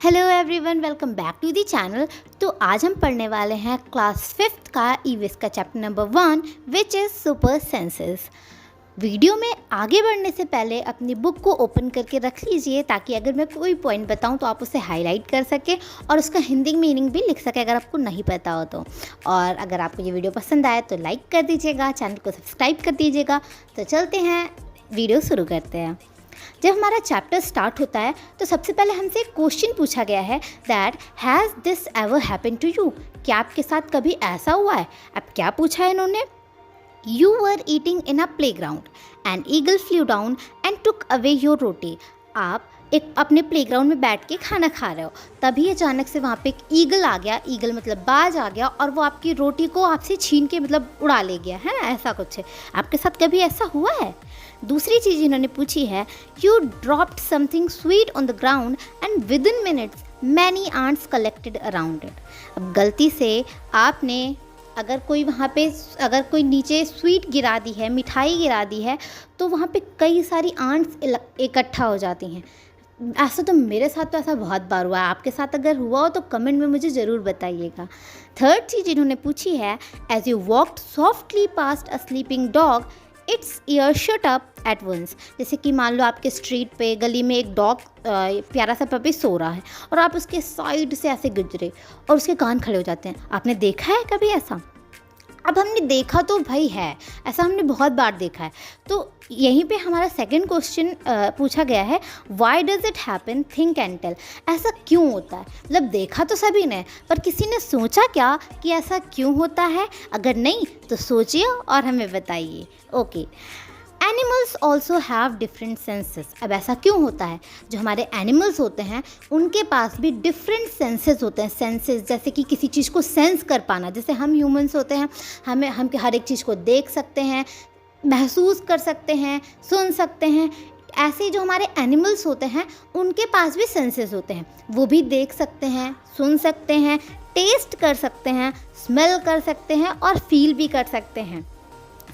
Hello everyone, welcome back to the channel. तो आज हम पढ़ने वाले हैं क्लास 5th का ईवीएस का chapter number 1 which is super senses. Video में आगे बढ़ने से पहले अपनी बुक को ओपन करके रख लीजिए ताकि अगर मैं कोई पॉइंट बताऊं तो आप उसे हाईलाइट कर सकें और उसका हिंदी मीनिंग भी लिख सकें अगर आपको नहीं पता हो तो। और अगर आपको ये वीडियो पसंद आए तो लाइक कर दीजिएगा, चैनल को सब्सक्राइब कर दीजिएगा। तो चलते हैं, वीडियो शुरू करते हैं। जब हमारा चैप्टर स्टार्ट होता है तो सबसे पहले हमसे एक क्वेश्चन पूछा गया है that has this ever happen to you. क्या आपके साथ कभी ऐसा हुआ है? अब क्या पूछा है इन्होंने? You were eating in a playground and eagle flew down and took away your roti. आप एक अपने प्लेग्राउंड में बैठ के खाना खा रहे हो, तभी अचानक से वहाँ पे एक ईगल आ गया, ईगल मतलब बाज आ गया और वो आपकी रोटी को आपसे छीन के मतलब उड़ा ले गया, है ना? ऐसा कुछ है। आपके साथ कभी ऐसा हुआ है? दूसरी चीज़ इन्होंने पूछी है, you dropped something sweet on the ground and within minutes many ants collected around it. अब गलती से आपने अगर कोई नीचे स्वीट गिरा दी है, मिठाई गिरा दी है, तो वहाँ पे कई सारी आंट्स इकट्ठा हो जाती हैं। ऐसा तो मेरे साथ तो ऐसा बहुत बार हुआ है। आपके साथ अगर हुआ हो तो कमेंट में मुझे ज़रूर बताइएगा। थर्ड चीज़ इन्होंने पूछी है, as you walked softly past a sleeping dog its ear shut up at once. जैसे कि मान लो आपके स्ट्रीट पे गली में एक डॉग प्यारा सा पपी सो रहा है और आप उसके साइड से ऐसे गुजरे और उसके कान खड़े हो जाते हैं। आपने देखा है कभी ऐसा? अब हमने देखा तो भाई है, ऐसा हमने बहुत बार देखा है। तो यहीं पे हमारा सेकंड क्वेश्चन पूछा गया है, why does it happen, think and tell. ऐसा क्यों होता है? मतलब देखा तो सभी ने, पर किसी ने सोचा क्या कि ऐसा क्यों होता है? अगर नहीं तो सोचिए और हमें बताइए। Okay, animals also have different senses. अब ऐसा क्यों होता है? जो हमारे एनिमल्स होते हैं उनके पास भी डिफरेंट सेंसेस होते हैं। सेंसेस जैसे कि किसी चीज़ को सेंस कर पाना, जैसे हम ह्यूमंस होते हैं, हम हर एक चीज़ को देख सकते हैं, महसूस कर सकते हैं, सुन सकते हैं। ऐसे जो हमारे एनिमल्स होते हैं उनके पास भी सेंसेस होते हैं। वो भी देख सकते हैं, सुन सकते हैं, टेस्ट कर सकते हैं, स्मेल कर सकते हैं और फील भी कर सकते हैं।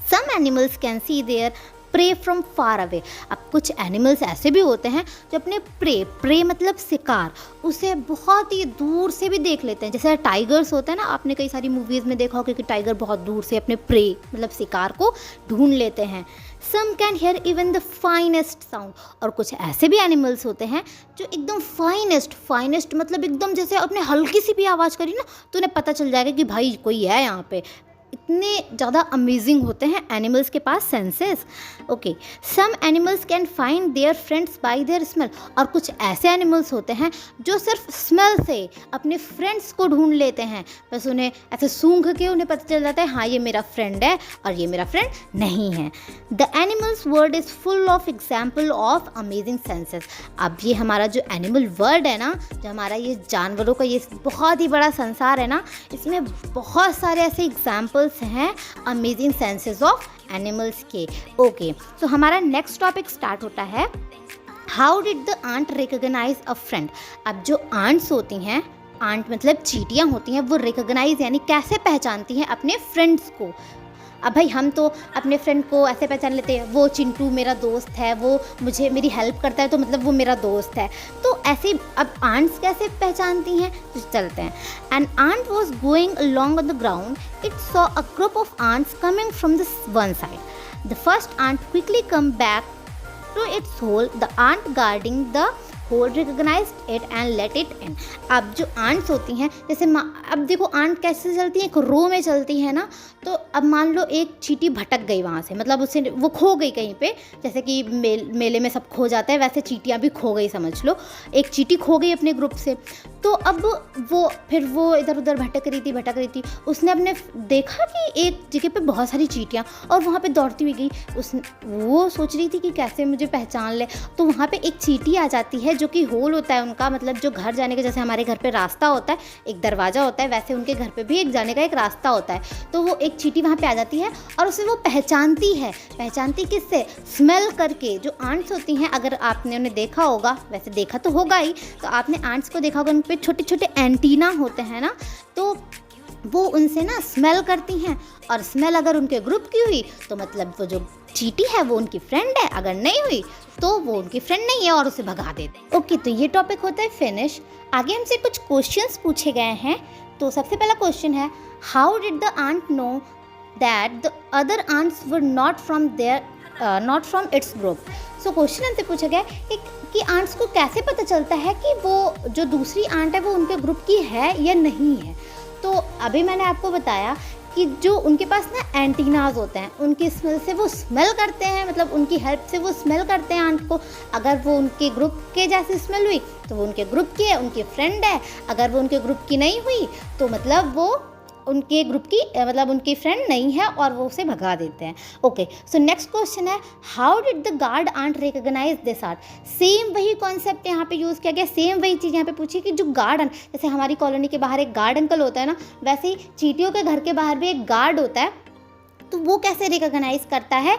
Some animals can see their prey from far away. अब कुछ एनिमल्स ऐसे भी होते हैं जो अपने प्रे मतलब शिकार, उसे बहुत ही दूर से भी देख लेते हैं। जैसे टाइगर्स होते हैं ना, आपने कई सारी मूवीज़ में देखा होगा कि टाइगर बहुत दूर से अपने प्रे मतलब शिकार को ढूंढ लेते हैं। Some can hear even the finest sound. और कुछ ऐसे भी एनिमल्स होते हैं जो एकदम फाइनेस्ट मतलब एकदम जैसे अपने हल्की सी भी आवाज़ करी ना तो उन्हें पता चल जाएगा कि भाई कोई है यहाँ पे। इतने ज़्यादा अमेजिंग होते हैं एनिमल्स के पास senses. Okay, some animals can find their friends by their smell. और कुछ ऐसे एनिमल्स होते हैं जो सिर्फ स्मेल से अपने फ्रेंड्स को ढूंढ लेते हैं। बस उन्हें ऐसे सूंघ के उन्हें पता चल जाता है हाँ ये मेरा फ्रेंड है और ये मेरा फ्रेंड नहीं है। The animals word is full of example of amazing senses. अब ये हमारा जो एनिमल वर्ड है ना, जो हमारा ये जानवरों का ये बहुत ही बड़ा संसार है ना, इसमें बहुत सारे ऐसे एग्जाम्पल्स हैं अमेजिंग सेंसेस ऑफ एनिमल्स के। ओके, तो हमारा नेक्स्ट टॉपिक स्टार्ट होता है, how did the ant recognise a friend. अब जो आंट्स होती हैं, आंट मतलब चींटियाँ होती हैं, वो रिकॉग्नाइज यानी कैसे पहचानती हैं अपने फ्रेंड्स को। अब भाई हम तो अपने फ्रेंड को ऐसे पहचान लेते हैं, वो चिंटू मेरा दोस्त है, वो मुझे मेरी हेल्प करता है तो मतलब वो मेरा दोस्त है। तो ऐसे अब आंट्स कैसे पहचानती हैं तो चलते हैं। An ant was going along on the ground, it saw a group of ants coming from the one side. The first ant quickly come back to its hole, the ant guarding the hole recognised it and let it in. अब जो ants होती हैं, जैसे अब देखो aunt कैसे चलती हैं, एक रो में चलती है ना। तो अब मान लो एक चींटी भटक गई वहाँ से, मतलब उससे वो खो गई कहीं पे, जैसे कि मेले में सब खो जाता है वैसे चींटियाँ भी खो गई समझ लो। एक चींटी खो गई अपने ग्रुप से, तो अब वो इधर उधर भटक रही थी। उसने अपने देखा कि एक जगह पे बहुत सारी चींटियाँ और वहाँ पे दौड़ती हुई गई। वो सोच रही थी कि कैसे मुझे पहचान ले, तो वहाँ पे एक चींटी आ जाती है जो कि होल होता है उनका, मतलब जो घर जाने का, जैसे हमारे घर पे रास्ता होता है, एक दरवाज़ा होता है, वैसे उनके घर पे भी एक जाने का एक रास्ता होता है। तो वो एक चींटी वहाँ पे आ जाती है और उसे वो पहचानती किससे? स्मेल करके। जो आंट्स होती हैं, अगर आपने उन्हें देखा होगा, वैसे देखा तो होगा ही, तो आपने आंट्स को देखा होगा, उन पे छोटे छोटे एंटीना होते हैं ना, तो वो उनसे ना स्मेल करती हैं और स्मेल अगर उनके ग्रुप की हुई तो मतलब वो जो चींटी है वो उनकी फ्रेंड है, अगर नहीं हुई तो वो उनकी फ्रेंड नहीं है और उसे भगा देते हैं। ओके, तो ये टॉपिक होता है फिनिश। आगे हमसे कुछ क्वेश्चंस पूछे गए हैं। तो सबसे पहला क्वेश्चन है, how did the ant know that the other ants were not from its group. So question हमसे पूछा गया कि आंट्स को कैसे पता चलता है कि वो जो दूसरी आंट है वो उनके ग्रुप की है या नहीं है। तो अभी मैंने आपको बताया कि जो उनके पास ना एंटीनाज होते हैं, उनकी स्मेल से वो स्मेल करते हैं, मतलब उनकी हेल्प से वो स्मेल करते हैं आंट को। अगर वो उनके ग्रुप के जैसी स्मेल हुई तो वो उनके ग्रुप की है, उनकी फ्रेंड है। अगर वो उनके ग्रुप की नहीं हुई तो मतलब वो उनके ग्रुप की मतलब उनकी फ्रेंड नहीं है और वो उसे भगा देते हैं। ओके, सो नेक्स्ट क्वेश्चन है, how did the guard ant recognise this ant. Same वही कॉन्सेप्ट यहाँ पे यूज़ किया गया, सेम वही चीज़ यहाँ पे पूछी कि जो गार्ड, जैसे हमारी कॉलोनी के बाहर एक गार्ड अंकल होता है ना, वैसे ही चींटियों के घर के बाहर भी एक गार्ड होता है। तो वो कैसे रिकॉग्नाइज करता है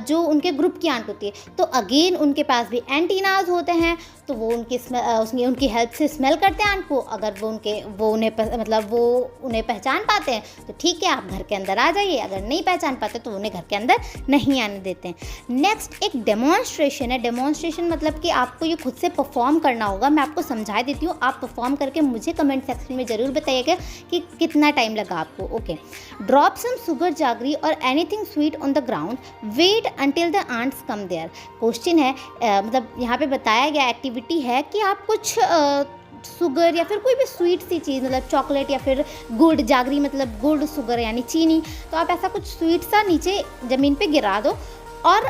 जो उनके ग्रुप की आंट होती है। तो अगेन उनके पास भी एंटीनाज होते हैं, तो वो उनकी हेल्प से स्मेल करते हैं आंट को। अगर वो उन्हें पहचान पाते हैं तो ठीक है, आप घर के अंदर आ जाइए। अगर नहीं पहचान पाते तो उन्हें घर के अंदर नहीं आने देते हैं। नेक्स्ट एक डेमोन्स्ट्रेशन है। डेमोन्स्ट्रेशन मतलब कि आपको ये खुद से परफॉर्म करना होगा। मैं आपको समझा देती हूँ, आप परफॉर्म करके मुझे कमेंट सेक्शन में ज़रूर बताइएगा कि कितना टाइम लगा आपको। Okay, drop some sugar jaggery और anything sweet on the ground, wait until the ants come there. Question है, मतलब यहाँ पे बताया गया एक्टिविटी है कि आप कुछ शुगर या फिर कोई भी स्वीट सी चीज़, मतलब चॉकलेट या फिर गुड़, जागरी मतलब गुड़, शुगर यानी चीनी, तो आप ऐसा कुछ स्वीट सा नीचे ज़मीन पे गिरा दो और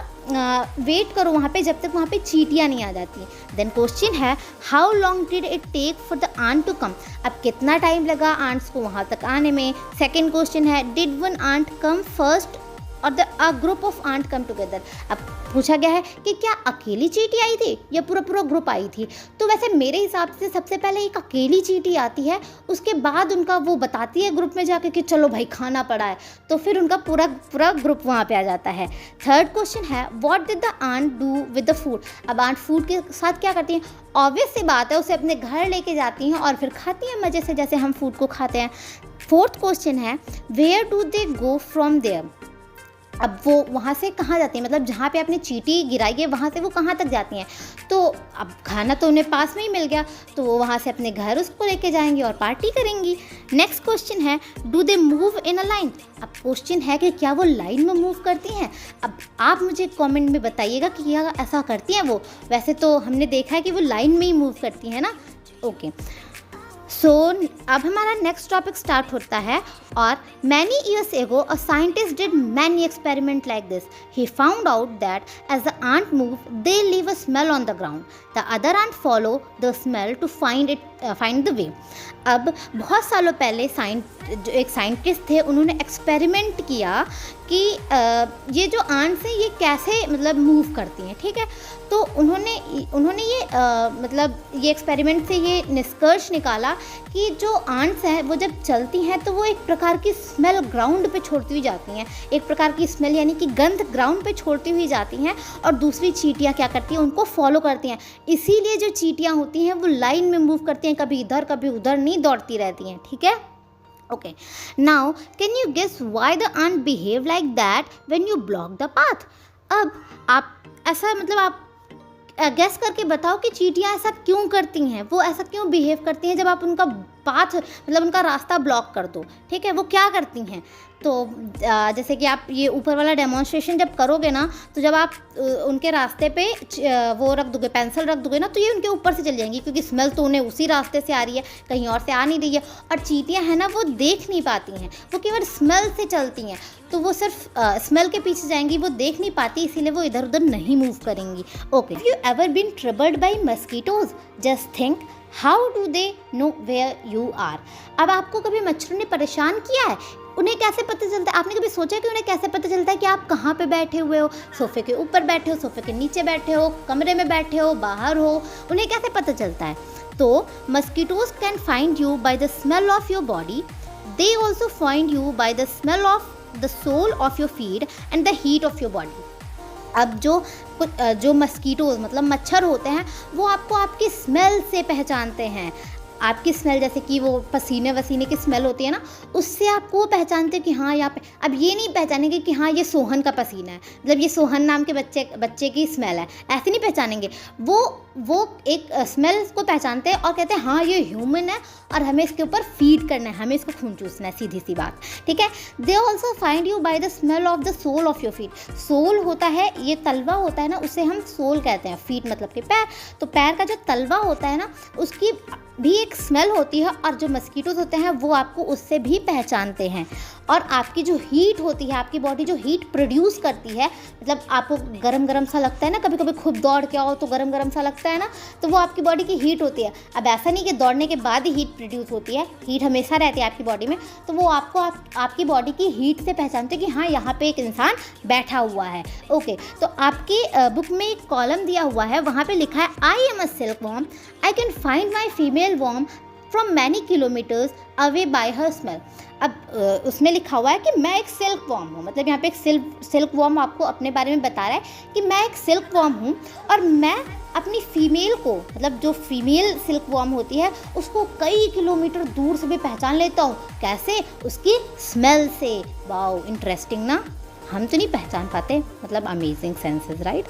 वेट करो वहाँ पे जब तक वहाँ पे चींटियाँ नहीं आ जाती। देन क्वेश्चन है, how long did it take for the ant to come. अब कितना टाइम लगा आंट्स को वहाँ तक आने में। सेकेंड क्वेश्चन है, did one ant come first or a group of ant come together. अब पूछा गया है कि क्या अकेली चींटी आई थी या पूरा ग्रुप आई थी। तो वैसे मेरे हिसाब से सबसे पहले एक अकेली चींटी आती है, उसके बाद उनका वो बताती है ग्रुप में जाके कि चलो भाई खाना पड़ा है, तो फिर उनका पूरा ग्रुप वहाँ पे आ जाता है। थर्ड क्वेश्चन है, what did the ant do with the food. अब आंट फूड के साथ क्या करती हैं, ऑब्वियस सी बात है उसे अपने घर लेके जाती हैं और फिर खाती हैं मज़े से, जैसे हम फूड को खाते हैं। फोर्थ क्वेश्चन है, where do they go from there. अब वो वहाँ से कहाँ जाती हैं, मतलब जहाँ पे आपने चींटी गिराई है वहाँ से वो कहाँ तक जाती हैं। तो अब खाना तो उन्हें पास में ही मिल गया, तो वो वहाँ से अपने घर उसको लेके जाएंगी और पार्टी करेंगी। नेक्स्ट क्वेश्चन है, do they move in a line. अब क्वेश्चन है कि क्या वो लाइन में मूव करती हैं। अब आप मुझे कमेंट में बताइएगा कि क्या ऐसा करती हैं वो। वैसे तो हमने देखा है कि वो लाइन में ही मूव करती हैं ना। ओके, सो अब हमारा नेक्स्ट टॉपिक स्टार्ट होता है। और many years ago a scientist did many experiment like this. He found out that as the ant move they leave a smell on the ground, the other ant follow the smell to find the way. अब बहुत सालों पहले जो एक scientist थे, उन्होंने experiment किया कि ये जो आंट्स हैं ये कैसे मतलब मूव करती हैं, ठीक है। तो उन्होंने ये एक्सपेरिमेंट से ये निष्कर्ष निकाला कि जो आंट्स हैं वो जब चलती हैं तो वो एक प्रकार की स्मेल ग्राउंड पे छोड़ती हुई जाती हैं, एक प्रकार की स्मेल यानी कि गंध ग्राउंड पे छोड़ती हुई जाती हैं, और दूसरी चींटियाँ क्या करती हैं, उनको फॉलो करती हैं। इसीलिए जो चींटियाँ होती हैं वो लाइन में मूव करती हैं, कभी इधर कभी उधर नहीं दौड़ती रहती हैं, ठीक है। Okay, now can you guess why the ant behave like that when you block the path? अब आप ऐसा मतलब आप गैस करके बताओ कि चींटियाँ ऐसा क्यों करती हैं, वो ऐसा क्यों बिहेव करती हैं जब आप उनका पाथ मतलब उनका रास्ता ब्लॉक कर दो, ठीक है। वो क्या करती हैं, तो जैसे कि आप ये ऊपर वाला डेमोन्स्ट्रेशन जब करोगे ना, तो जब आप उनके रास्ते पे वो रख दोगे, पेंसिल रख दोगे ना, तो ये उनके ऊपर से चल जाएंगी, क्योंकि स्मेल तो उन्हें उसी रास्ते से आ रही है, कहीं और से आ नहीं रही है। और चींटियाँ हैं ना, वो देख नहीं पाती हैं, वो केवल स्मेल से चलती हैं, तो वो सिर्फ स्मेल के पीछे जाएंगी, वो देख नहीं पाती, इसीलिए वो इधर उधर नहीं मूव करेंगी। Okay, have you ever been troubled by mosquitoes? Just think how do they know where you are. अब आपको कभी मच्छरों ने परेशान किया है, उन्हें कैसे पता चलता है? आपने कभी सोचा कि उन्हें कैसे पता चलता है कि आप कहाँ पे बैठे हुए हो? सोफे के ऊपर बैठे हो, सोफे के नीचे बैठे हो, कमरे में बैठे हो, बाहर हो, उन्हें कैसे पता चलता है? तो mosquitoes can find you by the smell of your body, they also find you by the smell of the sole of your feet and the heat of your body. अब जो मस्कीटोज मतलब मच्छर होते हैं, वो आपको आपकी स्मेल से पहचानते हैं, आपकी स्मेल, जैसे कि वो पसीने वसीने की स्मेल होती है ना, उससे आपको वो पहचानते हैं कि हाँ यहाँ पे। अब ये नहीं पहचानेंगे कि हाँ ये सोहन का पसीना है, मतलब ये सोहन नाम के बच्चे की स्मेल है, ऐसे नहीं पहचानेंगे। वो एक स्मेल को पहचानते हैं और कहते हैं हाँ ये ह्यूमन है और हमें इसके ऊपर फीड करना है, हमें इसको खून चूसना है, सीधी सी बात, ठीक है। They also find you by the smell of the sole of your feet. Sole होता है, ये तलवा होता है ना, उसे हम सोल कहते हैं। फीट मतलब कि पैर, तो पैर का जो तलवा होता है ना, उसकी भी एक स्मेल होती है, और जो मस्कीटोज होते हैं वो आपको उससे भी पहचानते हैं। और आपकी जो हीट होती है, आपकी बॉडी जो हीट प्रोड्यूस करती है, मतलब आपको गरम गरम सा लगता है ना, कभी कभी खूब दौड़ के आओ तो गरम गरम सा लगता है ना, तो वो आपकी बॉडी की हीट होती है। अब ऐसा नहीं कि दौड़ने के बाद ही हीट प्रोड्यूस होती है, हीट हमेशा रहती है आपकी बॉडी में, तो वो आपको आपकी बॉडी की हीट से पहचानते हैं कि हाँ यहाँ पे एक इंसान बैठा हुआ है। ओके, तो आपकी बुक में एक कॉलम दिया हुआ है, वहाँ पे लिखा है I am a silkworm, I can find my female worm from many kilometres away by her smell. अब उसमें लिखा हुआ है कि मैं एक सिल्क वॉर्म हूँ, मतलब यहाँ पे एक सिल्क वॉर्म आपको अपने बारे में बता रहा है कि मैं एक सिल्क वॉर्म हूँ, और मैं अपनी फीमेल को, मतलब जो फीमेल सिल्क वॉर्म होती है, उसको कई किलोमीटर दूर से भी पहचान लेता हूँ। कैसे? उसकी स्मेल से। वाओ, इंटरेस्टिंग ना, हम तो नहीं पहचान पाते, मतलब amazing senses, right.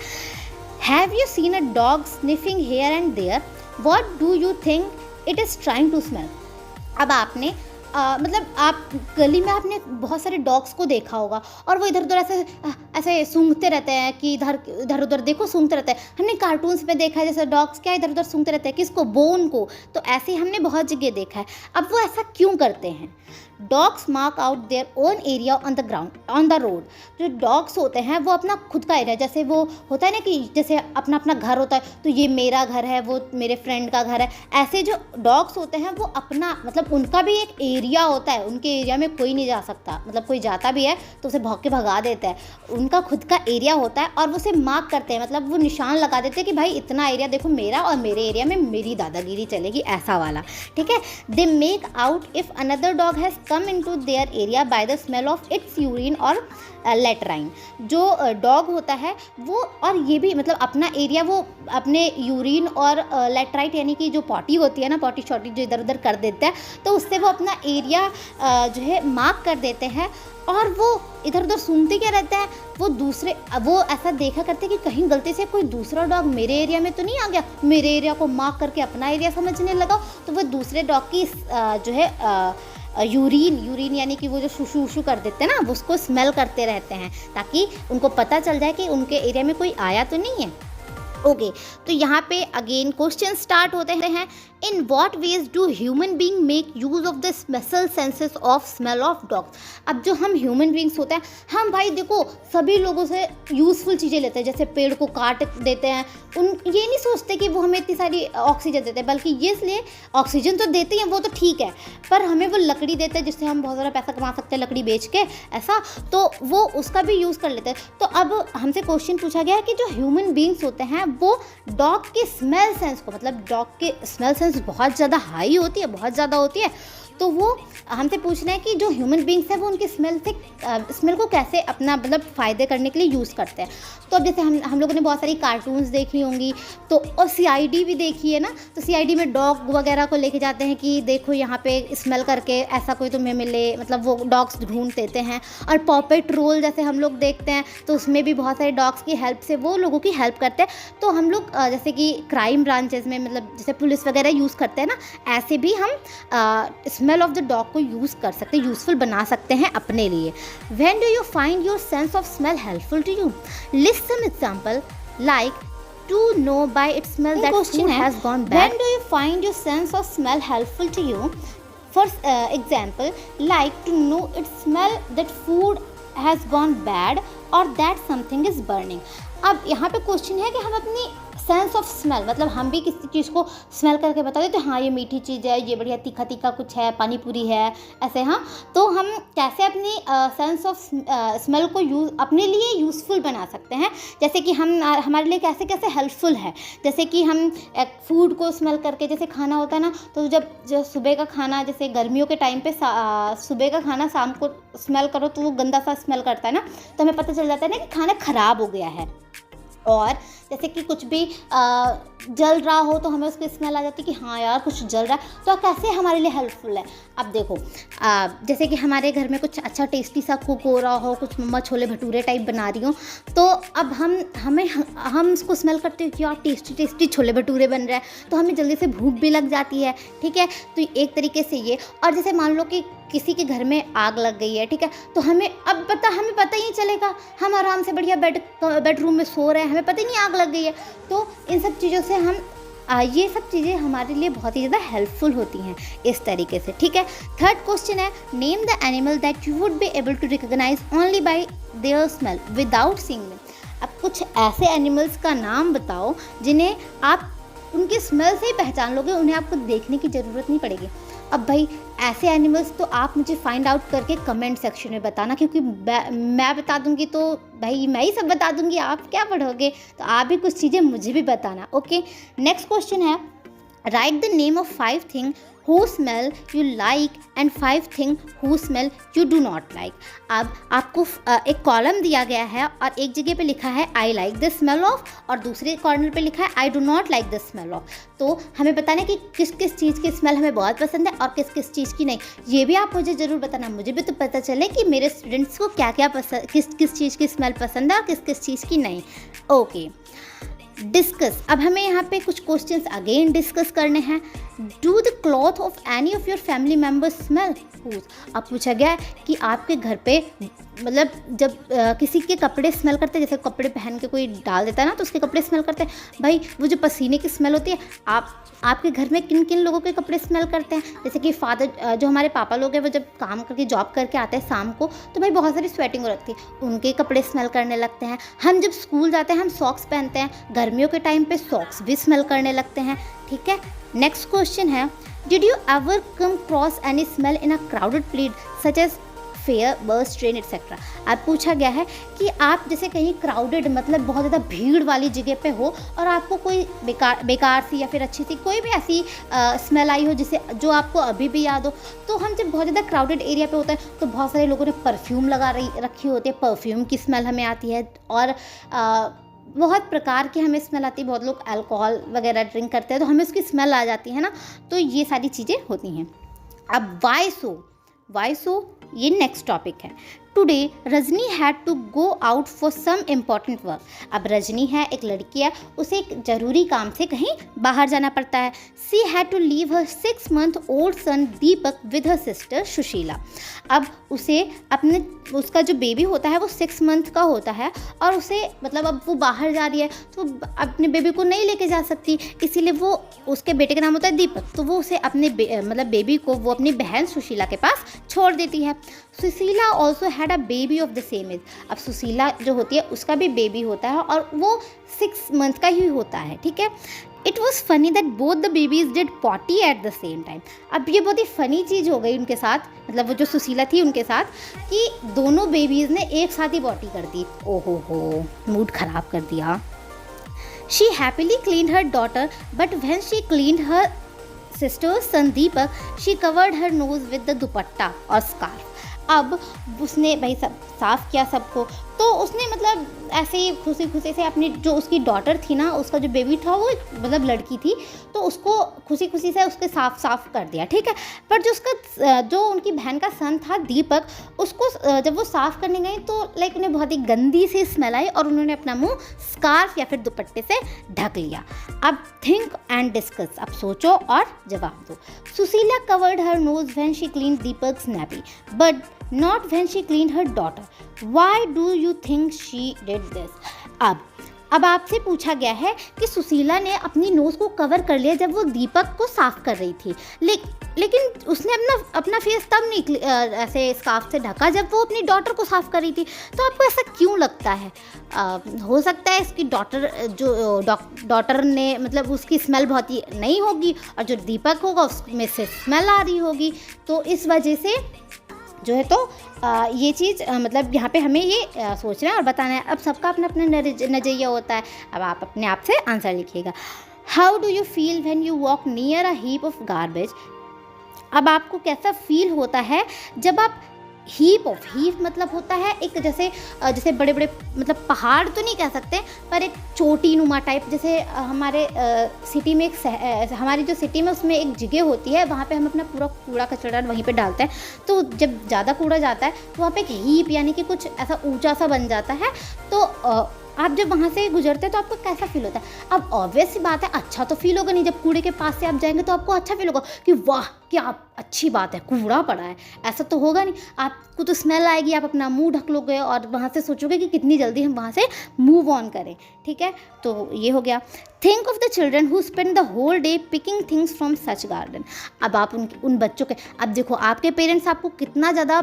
Have you seen a dog sniffing here and there, what do you think it is trying to smell. अब आपने मतलब आप गली में आपने बहुत सारे डॉग्स को देखा होगा, और वो इधर उधर ऐसे सूंघते रहते हैं कि इधर उधर देखो, सूंघते रहते हैं। हमने कार्टून्स में देखा है जैसे डॉग्स क्या इधर उधर सूंघते रहते हैं, किसको? बोन को। तो ऐसे हमने बहुत जगह देखा है। अब वो ऐसा क्यों करते हैं? Dogs mark out their own area on the ground, on the road. जो डॉग्स होते हैं वो अपना खुद का एरिया, जैसे वो होता है ना कि जैसे अपना अपना घर होता है, तो ये मेरा घर है, वो मेरे फ्रेंड का घर है, ऐसे जो डॉग्स होते हैं वो अपना, मतलब उनका भी एक एरिया होता है, उनके एरिया में कोई नहीं जा सकता, मतलब कोई जाता भी है तो उसे भौंक के भगा देता है। उनका खुद का एरिया होता है और वो उसे मार्क करते हैं, मतलब वो निशान लगा देते हैं कि भाई इतना एरिया देखो मेरा, और मेरे एरिया में मेरी दादागिरी चलेगी, ऐसा वाला, ठीक है। They make out if another dog has come into their area by the smell of its urine और लेटराइन। जो डॉग होता है वो, और ये भी मतलब अपना एरिया वो अपने यूरिन और लेटराइट यानी कि जो पॉटी होती है ना, पॉटी शॉटी जो इधर उधर कर देते हैं, तो उससे वो अपना एरिया जो है मार्क कर देते हैं। और वो इधर उधर सूंघते क्या रहता है, वो ऐसा देखा करते हैं कि कहीं गलती से कोई दूसरा डॉग मेरे एरिया में तो नहीं आ गया, मेरे एरिया को मार्क करके अपना एरिया समझने लगा, तो वो दूसरे डॉग की जो है यूरिन यानी कि वो जो शूशू वूशू कर देते हैं ना, उसको स्मेल करते रहते हैं ताकि उनको पता चल जाए कि उनके एरिया में कोई आया तो नहीं है। ओके, तो यहाँ पे अगेन क्वेश्चन स्टार्ट होते हैं। In what veg do human being make use of the special senses of smell of dogs. अब जो हम ह्यूमन बींग्स होते हैं, हम भाई देखो सभी लोगों से यूज़फुल चीज़ें लेते हैं, जैसे पेड़ को काट देते हैं, ये नहीं सोचते कि वो हमें इतनी सारी ऑक्सीजन देते हैं, बल्कि ये इसलिए ऑक्सीजन तो देते हैं, वो तो ठीक है, पर हमें वो लकड़ी देते हैं जिससे हम बहुत सारा पैसा कमा सकते हैं लकड़ी बेच के, ऐसा, तो वो उसका भी यूज़ कर लेते हैं। तो अब हमसे क्वेश्चन पूछा गया है कि जो ह्यूमन बींग्स होते हैं वो डॉग के स्मेल सेंस को, मतलब डॉग के स्मेल सेंस बहुत ज़्यादा हाई होती है, बहुत ज़्यादा होती है, तो वो हमसे पूछ रहे हैं कि जो ह्यूमन बींग्स हैं वो उनके स्मेल को कैसे अपना मतलब फ़ायदे करने के लिए यूज़ करते हैं। तो अब जैसे हम लोगों ने बहुत सारी कार्टून्स देखी होंगी, तो और CID भी देखी है ना, तो CID में डॉग वगैरह को लेके जाते हैं कि देखो यहाँ पे स्मेल करके ऐसा कोई तुम्हें मिले, मतलब वो डॉग्स ढूंढ देते हैं। और पॉपेट रोल जैसे हम लोग देखते हैं, तो उसमें भी बहुत सारे डॉग्स की हेल्प से वो लोगों की हेल्प करते हैं। तो हम लोग जैसे कि क्राइम ब्रांचेस में, मतलब जैसे पुलिस वगैरह यूज़ करते हैं ना, ऐसे भी हम स्मेल ऑफ द डॉग को यूज़ कर सकते हैं, यूज़फुल बना सकते हैं अपने लिए। When do you find your sense of smell helpful to you? List some example like to know by its smell that food has gone bad. When do you find your sense of smell helpful to you? For example, like to know its smell that food has gone bad or that something is burning. अब यहाँ पे question है कि हम अपनी sense of smell, मतलब हम भी किसी चीज़ को स्मेल करके बता देते हैं, हाँ ये मीठी चीज़ है, ये बढ़िया तीखा तीखा कुछ है, पानी पूरी है, ऐसे। हाँ, तो हम कैसे अपनी सेंस ऑफ स्मेल को अपने लिए यूज़फुल बना सकते हैं, जैसे कि हमारे लिए कैसे कैसे हेल्पफुल है। जैसे कि हम एक फूड को स्मेल करके, जैसे खाना होता है ना, तो जब सुबह का खाना, जैसे गर्मियों के टाइम पे सुबह का खाना शाम को स्मेल करो तो वो गंदा सा स्मेल करता है ना, तो हमें पता चल जाता है ना कि खाना ख़राब हो गया है। और जैसे कि कुछ भी जल रहा हो तो हमें उसकी स्मेल आ जाती है कि हाँ यार कुछ जल रहा है, तो कैसे हमारे लिए हेल्पफुल है। अब देखो जैसे कि हमारे घर में कुछ अच्छा टेस्टी सा कुक हो रहा हो, कुछ मम्मा छोले भटूरे टाइप बना रही हो, तो अब हम उसको स्मेल करते हो कि यार टेस्टी टेस्टी छोले भटूरे बन रहा है, तो हमें जल्दी से भूख भी लग जाती है, ठीक है। तो एक तरीके से ये, और जैसे मान लो कि किसी के घर में आग लग गई है, ठीक है, तो हमें पता ही नहीं चलेगा, हम आराम से बढ़िया बेडरूम में सो रहे हैं, हमें पता ही नहीं आग लग गई है। तो इन सब चीज़ों से ये सब चीज़ें हमारे लिए बहुत ही ज़्यादा हेल्पफुल होती हैं इस तरीके से, ठीक है। थर्ड क्वेश्चन है, name the animal that you would be able to recognise only by their smell without seeing them. अब कुछ ऐसे एनिमल्स का नाम बताओ जिन्हें आप उनके स्मेल से ही पहचान लोगे, उन्हें आपको देखने की ज़रूरत नहीं पड़ेगी। अब भाई ऐसे एनिमल्स तो आप मुझे फाइंड आउट करके कमेंट सेक्शन में बताना, क्योंकि मैं बता दूंगी तो भाई मैं ही सब बता दूंगी, आप क्या पढ़ोगे, तो आप भी कुछ चीज़ें मुझे भी बताना। ओके, नेक्स्ट क्वेश्चन है, write the name of 5 thing who smell you like and 5 thing who smell you do not like। अब आपको एक कॉलम दिया गया है और एक जगह पे लिखा है I like the smell of, और दूसरे कॉर्नर पे लिखा है I do not like the smell of। तो हमें बताना है कि किस किस चीज़ की स्मेल हमें बहुत पसंद है और किस किस चीज़ की नहीं। ये भी आप मुझे ज़रूर बताना, मुझे भी तो पता चले कि मेरे स्टूडेंट्स को क्या क्या पसंद, किस किस चीज़ की स्मेल पसंद है और किस किस चीज़ की नहीं। Okay, discuss. अब हमें यहाँ पे कुछ क्वेश्चंस अगेन डिस्कस करने हैं। Do the cloth of any of your family members smell whose. अब पूछा गया है कि आपके घर पे मतलब जब किसी के कपड़े स्मेल करते हैं, जैसे कपड़े पहन के कोई डाल देता है ना तो उसके कपड़े स्मेल करते हैं, भाई वो जो पसीने की स्मेल होती है, आपके घर में किन किन लोगों के कपड़े स्मेल करते हैं। जैसे कि फादर, जो हमारे पापा लोग हैं, वो जब काम करके जॉब करके आते हैं शाम को, तो भाई बहुत सारी स्वेटिंग हो रखती है, उनके कपड़े स्मेल करने लगते हैं। हम जब स्कूल जाते हैं हम सॉक्स पहनते हैं, गर्मियों के टाइम पे सॉक्स भी स्मेल करने लगते हैं, ठीक है। नेक्स्ट क्वेश्चन है, did you ever come across any smell in a crowded place such as fair, bus, train etcetera. अब पूछा गया है कि आप जैसे कहीं क्राउडेड मतलब बहुत ज़्यादा भीड़ वाली जगह पे हो और आपको कोई बेकार सी या फिर अच्छी सी कोई भी ऐसी स्मेल आई हो जिसे जो आपको अभी भी याद हो। तो हम जब बहुत ज़्यादा क्राउडेड एरिया पे होता है तो बहुत सारे लोगों ने परफ्यूम रखी होती है, परफ्यूम की स्मेल हमें आती है, और बहुत प्रकार की हमें स्मेल आती है। बहुत लोग अल्कोहल वगैरह ड्रिंक करते हैं तो हमें उसकी स्मेल आ जाती है ना, तो ये सारी चीज़ें होती हैं। अब वाई सो ये नेक्स्ट टॉपिक है। Today Rajni had to go out for some important work. अब रजनी है, एक लड़की है, उसे एक ज़रूरी काम से कहीं बाहर जाना पड़ता है। She had to leave her 6 month old son Deepak with her sister Sushila. अब उसका जो बेबी होता है वो 6 month का होता है, और उसे मतलब अब वो बाहर जा रही है तो अपने बेबी को नहीं लेके जा सकती, इसीलिए वो, उसके बेटे का नाम होता है दीपक, तो वो उसे अपने मतलब बेबी को वो अपनी बहन सुशीला के पास छोड़ देती है। Sushila also had a baby of the same age. अब सुशीला जो होती है उसका भी बेबी होता है और वो 6 month का ही होता है, ठीक है। It was funny that both the babies did potty at the same time. अब ये बहुत ही फ़नी चीज़ हो गई उनके साथ, मतलब वो जो सुशीला थी उनके साथ, कि दोनों बेबीज़ ने एक साथ ही पॉटी कर दी। ओहो हो, मूड ख़राब कर दिया। She happily cleaned her daughter but when she cleaned her sister's son Deepak she covered her nose with the dupatta और स्कार्फ। अब उसने भाई सब साफ़ किया सबको, तो उसने मतलब ऐसे ही खुशी खुशी से अपनी जो उसकी डॉटर थी ना, उसका जो बेबी था वो मतलब लड़की थी, तो उसको खुशी खुशी से उसके साफ कर दिया, ठीक है। पर जो उनकी बहन का सन था दीपक, उसको जब वो साफ़ करने गई तो लाइक उन्हें बहुत ही गंदी सी स्मेल आई और उन्होंने अपना मुंह स्कार्फ या फिर दुपट्टे से ढक लिया। अब थिंक एंड डिस्कस, अब सोचो और जवाब दो। Sushila covered her nose when she clean Deepak's nappy but not when she cleaned her daughter. Why do you think she did this? अब आपसे पूछा गया है कि सुशीला ने अपनी नोज़ को कवर कर लिया जब वो दीपक को साफ़ कर रही थी, लेकिन उसने अपना फेस तब नहीं ऐसे स्कार्फ से ढका जब वो अपनी डॉटर को साफ़ कर रही थी। तो आपको ऐसा क्यों लगता है? हो सकता है इसकी डॉटर ने मतलब उसकी स्मेल बहुत ही नहीं होगी और जो दीपक होगा उसमें से स्मेल आ रही होगी, तो इस वजह से जो है तो ये चीज़ मतलब यहाँ पे हमें ये सोचना है और बताना है। अब सबका अपना अपना नज़रिया होता है। अब आप अपने आप से आंसर लिखिएगा। How do you feel when you walk near a heap of garbage. अब आपको कैसा फील होता है जब आप हीप मतलब होता है एक जैसे जैसे बड़े बड़े मतलब पहाड़ तो नहीं कह सकते, पर एक चोटी नुमा टाइप, जैसे हमारे सिटी में हमारी जो सिटी में उसमें एक जगह होती है, वहाँ पे हम अपना पूरा कूड़ा कचरा वहीं पे डालते हैं। तो जब ज़्यादा कूड़ा जाता है तो वहाँ पे एक हीप यानी कि कुछ ऐसा ऊंचा सा बन जाता है। तो आप जब वहाँ से गुजरते हैं तो आपको कैसा फील होता है? अब ऑब्वियस सी बात है, अच्छा तो फील होगा नहीं। जब कूड़े के पास से आप जाएंगे तो आपको अच्छा फील होगा कि वाह क्या अच्छी बात है, कूड़ा पड़ा है, ऐसा तो होगा नहीं। आपको तो स्मेल आएगी, आप अपना मुंह ढक लोगे और वहाँ से सोचोगे कि कितनी जल्दी हम वहाँ से मूव ऑन करें। ठीक है, तो ये हो गया। Think of the children who spend the whole day picking things from such garden. अब आप उन बच्चों के, अब देखो आपके पेरेंट्स आपको कितना ज़्यादा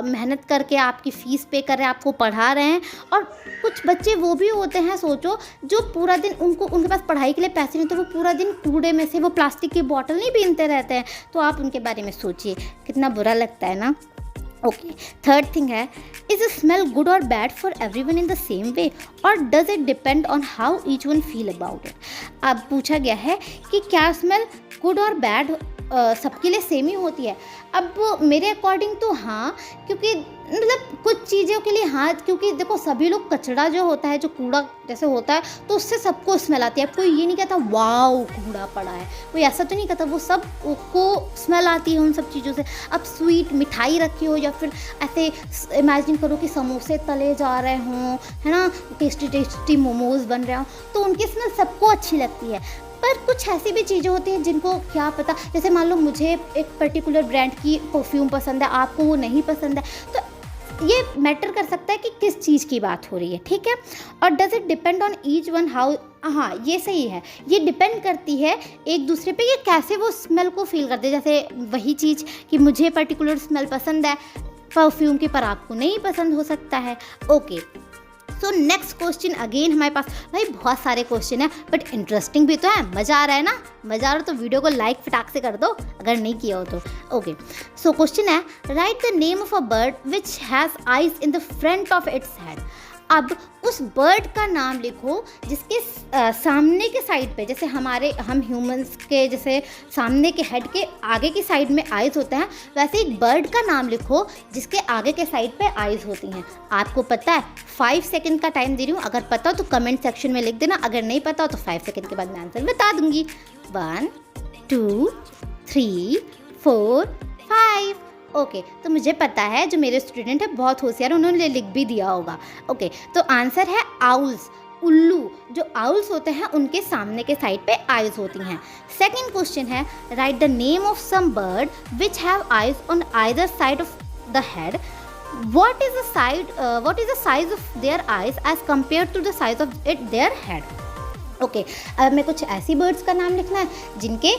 मेहनत करके आपकी फ़ीस पे कर रहे हैं, आपको पढ़ा रहे हैं, और कुछ बच्चे वो भी होते हैं, सोचो, जो पूरा दिन उनके पास पढ़ाई के लिए पैसे नहीं, तो वो पूरा दिन कूड़े में से वो प्लास्टिक की बॉटल नहीं बीनते रहते हैं। तो आप उनके बारे में सोचिए, कितना बुरा लगता है ना। ओके, थर्ड थिंग है, is a smell good or bad for everyone in the same way or does it depend on how each one feel about it. अब पूछा गया है कि क्या स्मेल गुड और बैड सबके लिए सेम ही होती है। अब मेरे अकॉर्डिंग तो हाँ, क्योंकि मतलब कुछ चीज़ों के लिए हाँ, क्योंकि देखो सभी लोग कचरा जो होता है, जो कूड़ा जैसे होता है, तो उससे सबको स्मेल आती है। अब कोई ये नहीं कहता वाओ कूड़ा पड़ा है, कोई ऐसा तो नहीं कहता, वो सब को स्मेल आती है उन सब चीज़ों से। अब स्वीट मिठाई रखी हो या फिर ऐसे इमेजिन करो कि समोसे तले जा रहे हों, है ना, टेस्टी टेस्टी मोमोज बन रहे हों, तो उनकी स्मेल सबको अच्छी लगती है। पर कुछ ऐसी भी चीज़ें होती हैं जिनको क्या पता, जैसे मान लो मुझे एक पर्टिकुलर ब्रांड की परफ्यूम पसंद है, आपको वो नहीं पसंद है, तो ये मैटर कर सकता है कि किस चीज़ की बात हो रही है। ठीक है, और does it depend on each one how, हाँ ये सही है, ये डिपेंड करती है एक दूसरे पे, ये कैसे वो स्मेल को फील करते हैं। जैसे वही चीज़ कि मुझे पर्टिकुलर स्मेल पसंद है परफ्यूम की, पर आपको नहीं पसंद हो सकता है। Okay, so next question again हमारे पास, भाई बहुत सारे क्वेश्चन है बट इंटरेस्टिंग भी तो है, मज़ा आ रहा है ना, मज़ा आ रहा हो तो वीडियो को लाइक फटाक से कर दो अगर नहीं किया हो तो। ओके, सो क्वेश्चन है, write the name of a bird which has eyes in the front of its head. अब उस बर्ड का नाम लिखो जिसके सामने के साइड पे, जैसे हम ह्यूमंस के जैसे सामने के हेड के आगे की साइड में आइज़ होते हैं, वैसे एक बर्ड का नाम लिखो जिसके आगे के साइड पे आइज़ होती हैं। आपको पता है? 5 सेकंड का टाइम दे रही हूँ, अगर पता हो तो कमेंट सेक्शन में लिख देना, अगर नहीं पता हो तो 5 सेकंड के बाद मैं आंसर बता दूंगी। 1 2 3 4 5। ओके, तो मुझे पता है जो मेरे स्टूडेंट है बहुत होशियार, उन्होंने लिख भी दिया होगा। ओके, तो आंसर है आउल्स, उल्लू। जो आउल्स होते हैं उनके सामने के साइड पे आइज होती हैं। सेकंड क्वेश्चन है, write the name of some bird which have eyes on either side of the head. What is the size of their eyes as compared to the size of their head? Okay, अब मैं कुछ ऐसी birds का नाम लिखना है जिनके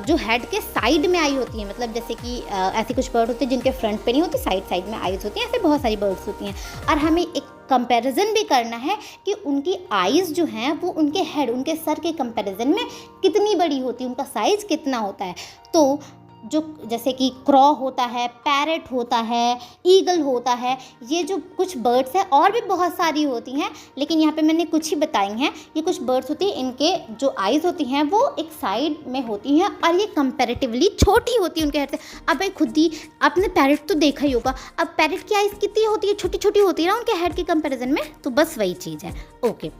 जो हेड के साइड में आई होती हैं, मतलब जैसे कि ऐसी कुछ बर्ड होती है जिनके फ्रंट पे नहीं होती, साइड में आइज़ होती हैं, ऐसे बहुत सारी बर्ड्स होती हैं। और हमें एक कंपैरिजन भी करना है कि उनकी आइज़ जो हैं वो उनके हेड, उनके सर के कंपैरिजन में कितनी बड़ी होती है, उनका साइज़ कितना होता है। तो जो जैसे कि क्रॉ होता है, पैरेट होता है, ईगल होता है, ये जो कुछ बर्ड्स हैं, और भी बहुत सारी होती हैं, लेकिन यहाँ पे मैंने कुछ ही बताई हैं। ये कुछ बर्ड्स होती हैं, इनके जो आइज़ होती हैं वो एक साइड में होती हैं और ये कंपैरेटिवली छोटी होती है उनके हेड से। अब भाई खुद ही आपने पैरेट तो देखा ही होगा, अब पैरेट की आइज़ कितनी होती है, छोटी छोटी होती है ना उनके हेड के कंपेरिजन में, तो बस वही चीज़ है। Okay,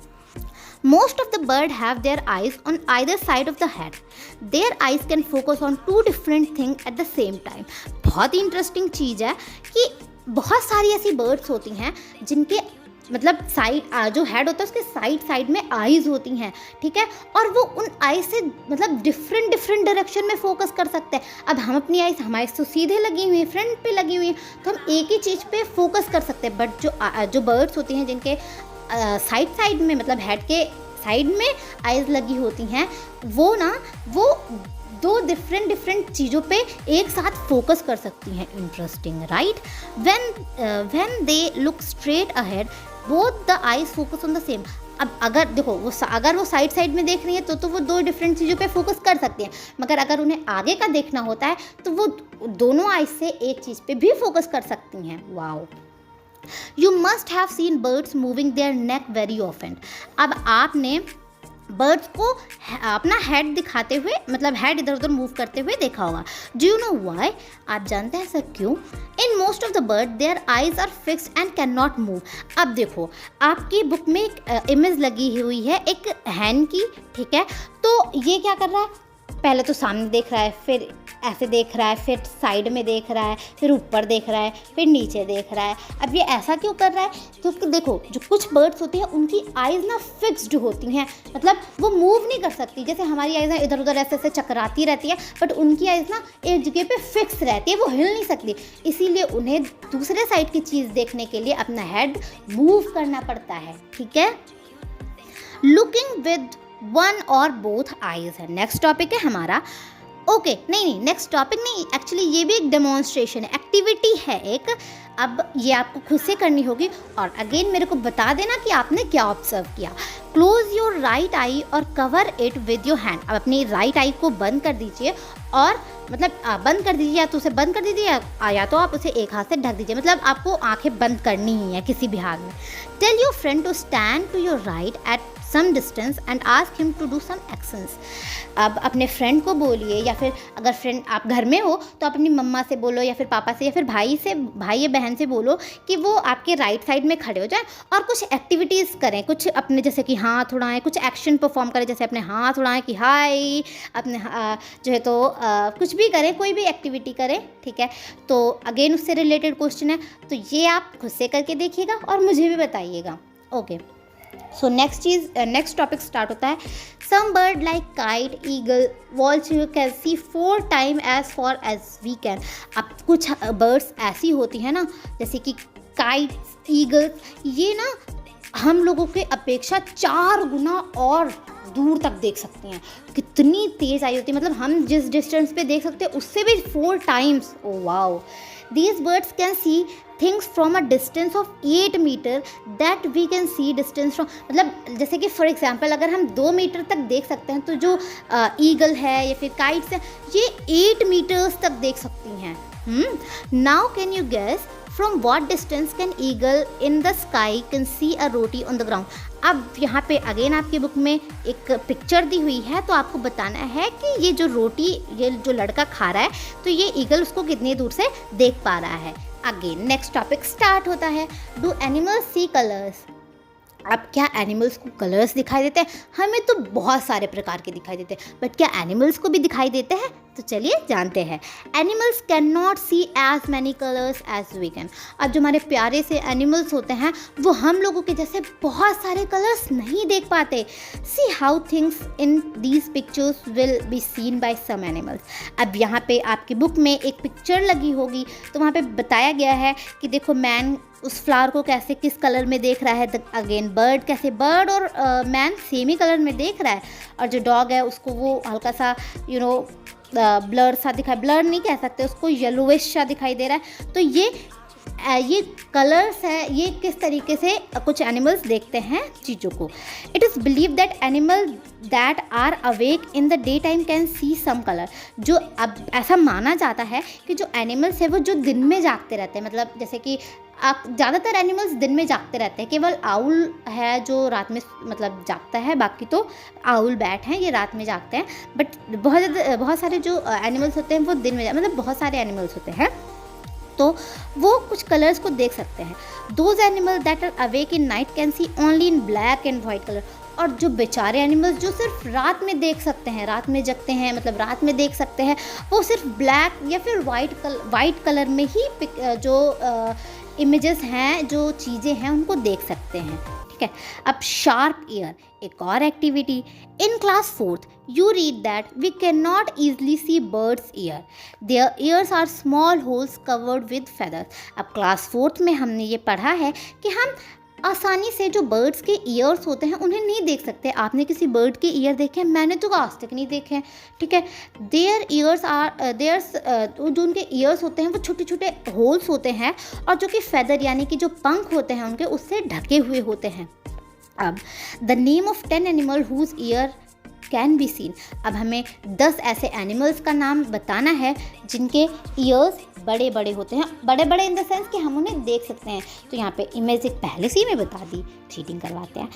most of the bird have their eyes on either side of the head. Their eyes can focus on two different things at the same time. बहुत ही इंटरेस्टिंग चीज़ है कि बहुत सारी ऐसी बर्ड्स होती हैं जिनके मतलब साइड जो हेड होता है उसके साइड में आइज़ होती हैं, ठीक है, और वो उन आइज से मतलब डिफरेंट डायरेक्शन में फोकस कर सकते हैं। अब हम अपनी आइज़, हमारी तो सीधे लगी हुई है, फ्रंट पे लगी हुई है, तो हम एक ही चीज़ पे फोकस कर सकते हैं। बट जो बर्ड्स होती हैं जिनके साइड में मतलब हेड के साइड में आइज़ लगी होती हैं, वो दो डिफरेंट चीज़ों पे एक साथ फोकस कर सकती हैं। Interesting, right? When they look straight ahead both the eyes focus on the same. अब अगर देखो अगर वो साइड में देख रही है तो वो दो डिफरेंट चीज़ों पे फोकस कर सकती हैं, मगर अगर उन्हें आगे का देखना होता है तो वो दोनों आइज से एक चीज़ पे भी फोकस कर सकती हैं। Wow, You must have seen birds moving their neck very often. अब आपने बर्ड्स को अपना हेड दिखाते हुए, मतलब हेड इधर उधर मूव करते हुए देखा होगा। Do you know why? आप जानते हैं ऐसा क्यों? In most of the bird their eyes are fixed and can not move. अब देखो, आपकी बुक में एक इमेज लगी हुई है एक हैन की, ठीक है। तो ये क्या कर रहा है? पहले तो सामने देख रहा है, फिर ऐसे देख रहा है, फिर साइड में देख रहा है, फिर ऊपर देख रहा है, फिर नीचे देख रहा है। अब ये ऐसा क्यों कर रहा है? क्योंकि देखो, जो कुछ बर्ड्स होती हैं उनकी आइज़ ना फिक्स्ड होती हैं, मतलब वो मूव नहीं कर सकती। जैसे हमारी आइज़ ना इधर उधर ऐसे ऐसे चकराती रहती है, बट उनकी आइज़ ना एक जगह पे फिक्स रहती है, वो हिल नहीं सकती। इसीलिए उन्हें दूसरे साइड की चीज़ देखने के लिए अपना हेड मूव करना पड़ता है, ठीक है। लुकिंग विद वन और बोथ आइज है नेक्स्ट टॉपिक है हमारा। ओके, नहीं, नेक्स्ट टॉपिक नहीं, एक्चुअली ये भी एक डेमोन्स्ट्रेशन है, एक्टिविटी है एक। अब ये आपको खुद से करनी होगी और अगेन मेरे को बता देना कि आपने क्या ऑब्जर्व किया। क्लोज योर राइट आई और cover it with your hand. अब अपनी राइट आई को बंद कर दीजिए और मतलब बंद कर दीजिए, या तो उसे बंद कर दीजिए या तो आप उसे एक हाथ से ढक दीजिए, मतलब आपको आंखें बंद करनी ही है किसी भी हाल में। Tell your friend to stand to your right at some distance and ask him to do some actions। अब अपने फ्रेंड को बोलिए, या फिर अगर फ्रेंड आप घर में हो तो अपनी मम्मा से बोलो, या फिर पापा से, या फिर भाई या बहन से बोलो कि वो आपके राइट साइड में खड़े हो जाएं और कुछ एक्टिविटीज़ करें, कुछ अपने जैसे कि हाथ उड़ाएं, कुछ एक्शन परफॉर्म करें, जैसे अपने हाथ उड़ाएं कि हाय, अपने जो है तो कुछ भी करें, कोई भी एक्टिविटी करें, ठीक है। तो अगेन उससे रिलेटेड क्वेश्चन है, तो ये आप खुद से करके देखिएगा और मुझे भी बताइएगा। Okay, so next topic start होता है। Some bird like kite, eagle, vulture can see 4 time as far as we can. अब कुछ बर्ड्स ऐसी होती हैं ना, जैसे कि काइट्स, ईगल्स, ये ना हम लोगों के अपेक्षा 4 गुना और दूर तक देख सकती हैं। कितनी तेज़ आई होती है, मतलब हम जिस डिस्टेंस पे देख सकते हैं उससे भी 4 times. Oh wow. These birds can see things from a distance of 8 metre that we can see distance from, मतलब जैसे कि फॉर एग्जांपल अगर हम 2 मीटर तक देख सकते हैं, तो जो ईगल है या फिर काइट्स है ये 8 मीटर्स तक देख सकती हैं। Now can you guess from what distance can eagle in the sky can see a roti on the ground. अब यहाँ पे अगेन आपकी बुक में एक पिक्चर दी हुई है, तो आपको बताना है कि ये जो रोटी ये जो लड़का खा रहा है, तो ये ईगल उसको कितनी दूर से देख पा रहा है। अगेन नेक्स्ट टॉपिक स्टार्ट होता है। Do animals see colours? अब क्या एनिमल्स को कलर्स दिखाई देते हैं? हमें तो बहुत सारे प्रकार के दिखाई देते हैं, बट क्या एनिमल्स को भी दिखाई देते हैं? तो चलिए जानते हैं। Animals can not see as many colours as we can. अब जो हमारे प्यारे से एनिमल्स होते हैं वो हम लोगों के जैसे बहुत सारे कलर्स नहीं देख पाते। See how things in these pictures will be seen by some animals. अब यहाँ पे आपकी बुक में एक पिक्चर लगी होगी, तो वहाँ पे बताया गया है कि देखो मैन उस फ्लावर को कैसे किस कलर में देख रहा है। अगेन बर्ड कैसे, बर्ड और मैन सेम ही कलर में देख रहा है, और जो डॉग है उसको वो हल्का सा ब्लर सा दिखाई, ब्लर नहीं कह सकते उसको, येलोविश सा दिखाई दे रहा है। तो ये कलर्स है, ये किस तरीके से कुछ एनिमल्स देखते हैं चीज़ों को। It is believe that animal that are awake in the day time can see some colour. जो अब ऐसा माना जाता है कि जो एनिमल्स है वो जो दिन में जागते रहते हैं, मतलब जैसे कि ज़्यादातर एनिमल्स दिन में जागते रहते हैं, केवल आउल है जो रात में मतलब जागता है, बाकी तो आउल बैट हैं ये रात में जागते हैं। बट बहुत सारे जो एनिमल्स होते हैं वो दिन में मतलब बहुत सारे एनिमल्स होते हैं, तो वो कुछ कलर्स को देख सकते हैं। Those animal that are awake in night can see only in black and white colour. और जो बेचारे एनिमल्स जो सिर्फ रात में देख सकते हैं, रात में जगते हैं, मतलब रात में देख सकते हैं, वो सिर्फ ब्लैक या फिर वाइट कलर में ही जो इमेजेस हैं, जो चीज़ें हैं उनको देख सकते हैं, ठीक है। अब शार्प ईयर एक और activity. In class 4th you read that we cannot easily see birds' ear. Their ears are small holes covered with feathers. अब क्लास 4th में हमने ये पढ़ा है कि हम आसानी से जो बर्ड्स के ईयर्स होते हैं उन्हें नहीं देख सकते। आपने किसी बर्ड के ईयर देखे हैं? मैंने तो आज तक नहीं देखे हैं, ठीक है। जो उनके ईयर्स होते हैं वो छोटे छोटे होल्स होते हैं, और जो कि फेदर यानी कि जो पंख होते हैं उनके उससे ढके हुए होते हैं। अब the name of 10 animal whose ear can be seen. अब हमें 10 ऐसे एनिमल्स का नाम बताना है जिनके ईयर्स बड़े बड़े होते हैं, बड़े बड़े इन द सेंस कि हम उन्हें देख सकते हैं। तो यहाँ पे इमेज एक पहले से ही मैं बता दी, चीटिंग करवाते हैं।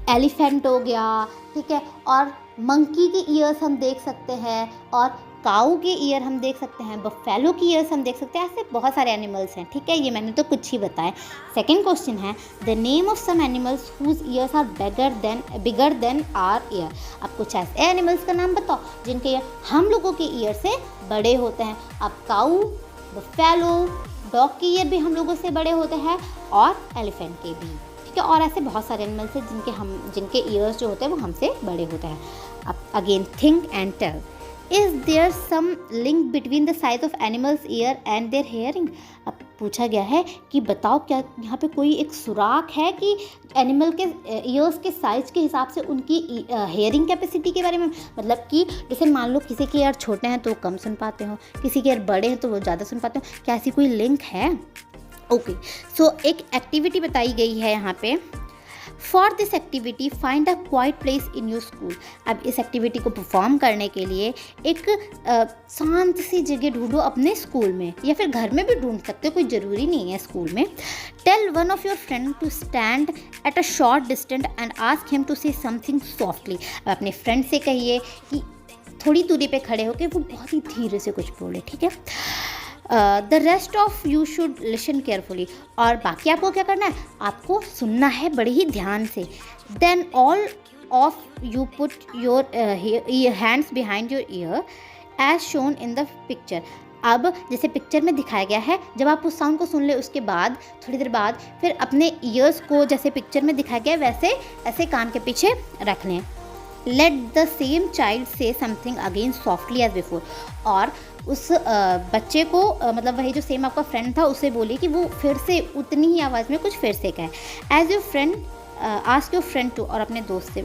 एलिफेंट हो गया, ठीक है, और मंकी के ईयर्स हम देख सकते हैं, और काऊ के ईयर हम देख सकते हैं, बफेलो की ईयर्स हम देख सकते हैं। ऐसे बहुत सारे एनिमल्स हैं, ठीक है, ये मैंने तो कुछ ही बताए। सेकंड क्वेश्चन है the name of some animals whose ears are bigger than our ear. अब कुछ ऐसे एनिमल्स का नाम बताओ जिनके ईयर हम लोगों के ईयर से बड़े होते हैं। अब काऊ, बफेलो, डॉग के ईयर भी हम लोगों से बड़े होते हैं, और एलिफेंट के भी, ठीक है, और ऐसे बहुत सारे एनिमल्स हैं जिनके ईयर्स जो होते हैं वो हमसे बड़े होते हैं। अब again think and tell, is there some link between the size of animals ear and their hearing. अब पूछा गया है कि बताओ क्या यहाँ पे कोई एक सुराग है कि एनिमल के ईयर्स के साइज के हिसाब से उनकी हेयरिंग कैपेसिटी के बारे में, मतलब कि जैसे मान लो किसी के ईयर छोटे हैं तो वो कम सुन पाते हो, किसी के ईयर बड़े हैं तो वो ज़्यादा सुन पाते हो, क्या ऐसी कोई लिंक है? ओके, सो एक एक्टिविटी बताई गई है यहाँ पे। For this activity find a quite place in your school. अब इस एक्टिविटी को परफॉर्म करने के लिए एक शांत सी जगह ढूंढो अपने स्कूल में, या फिर घर में भी ढूंढ सकते हो, कोई ज़रूरी नहीं है स्कूल में। Tell one of your friend to stand at a short distance and ask him to say something softly. अब अपने फ्रेंड से कहिए कि थोड़ी दूरी पे खड़े होकर वो बहुत ही धीरे से कुछ बोले, ठीक है। The rest of you should listen carefully. और बाकी आपको क्या करना है, आपको सुनना है बड़े ही ध्यान से। Then all of you put your hands behind your ear as shown in the picture. अब जैसे पिक्चर में दिखाया गया है, जब आप उस साउंड को सुन ले उसके बाद थोड़ी देर बाद फिर अपने ईयर्स को जैसे पिक्चर में दिखाया गया वैसे ऐसे कान के पीछे रख लें। Let the same child say something again softly as before. और उस बच्चे को मतलब वही जो सेम आपका फ्रेंड था उसे बोलिए कि वो फिर से उतनी ही आवाज़ में कुछ फिर से कहे। As your friend ask your friend to, और अपने दोस्त से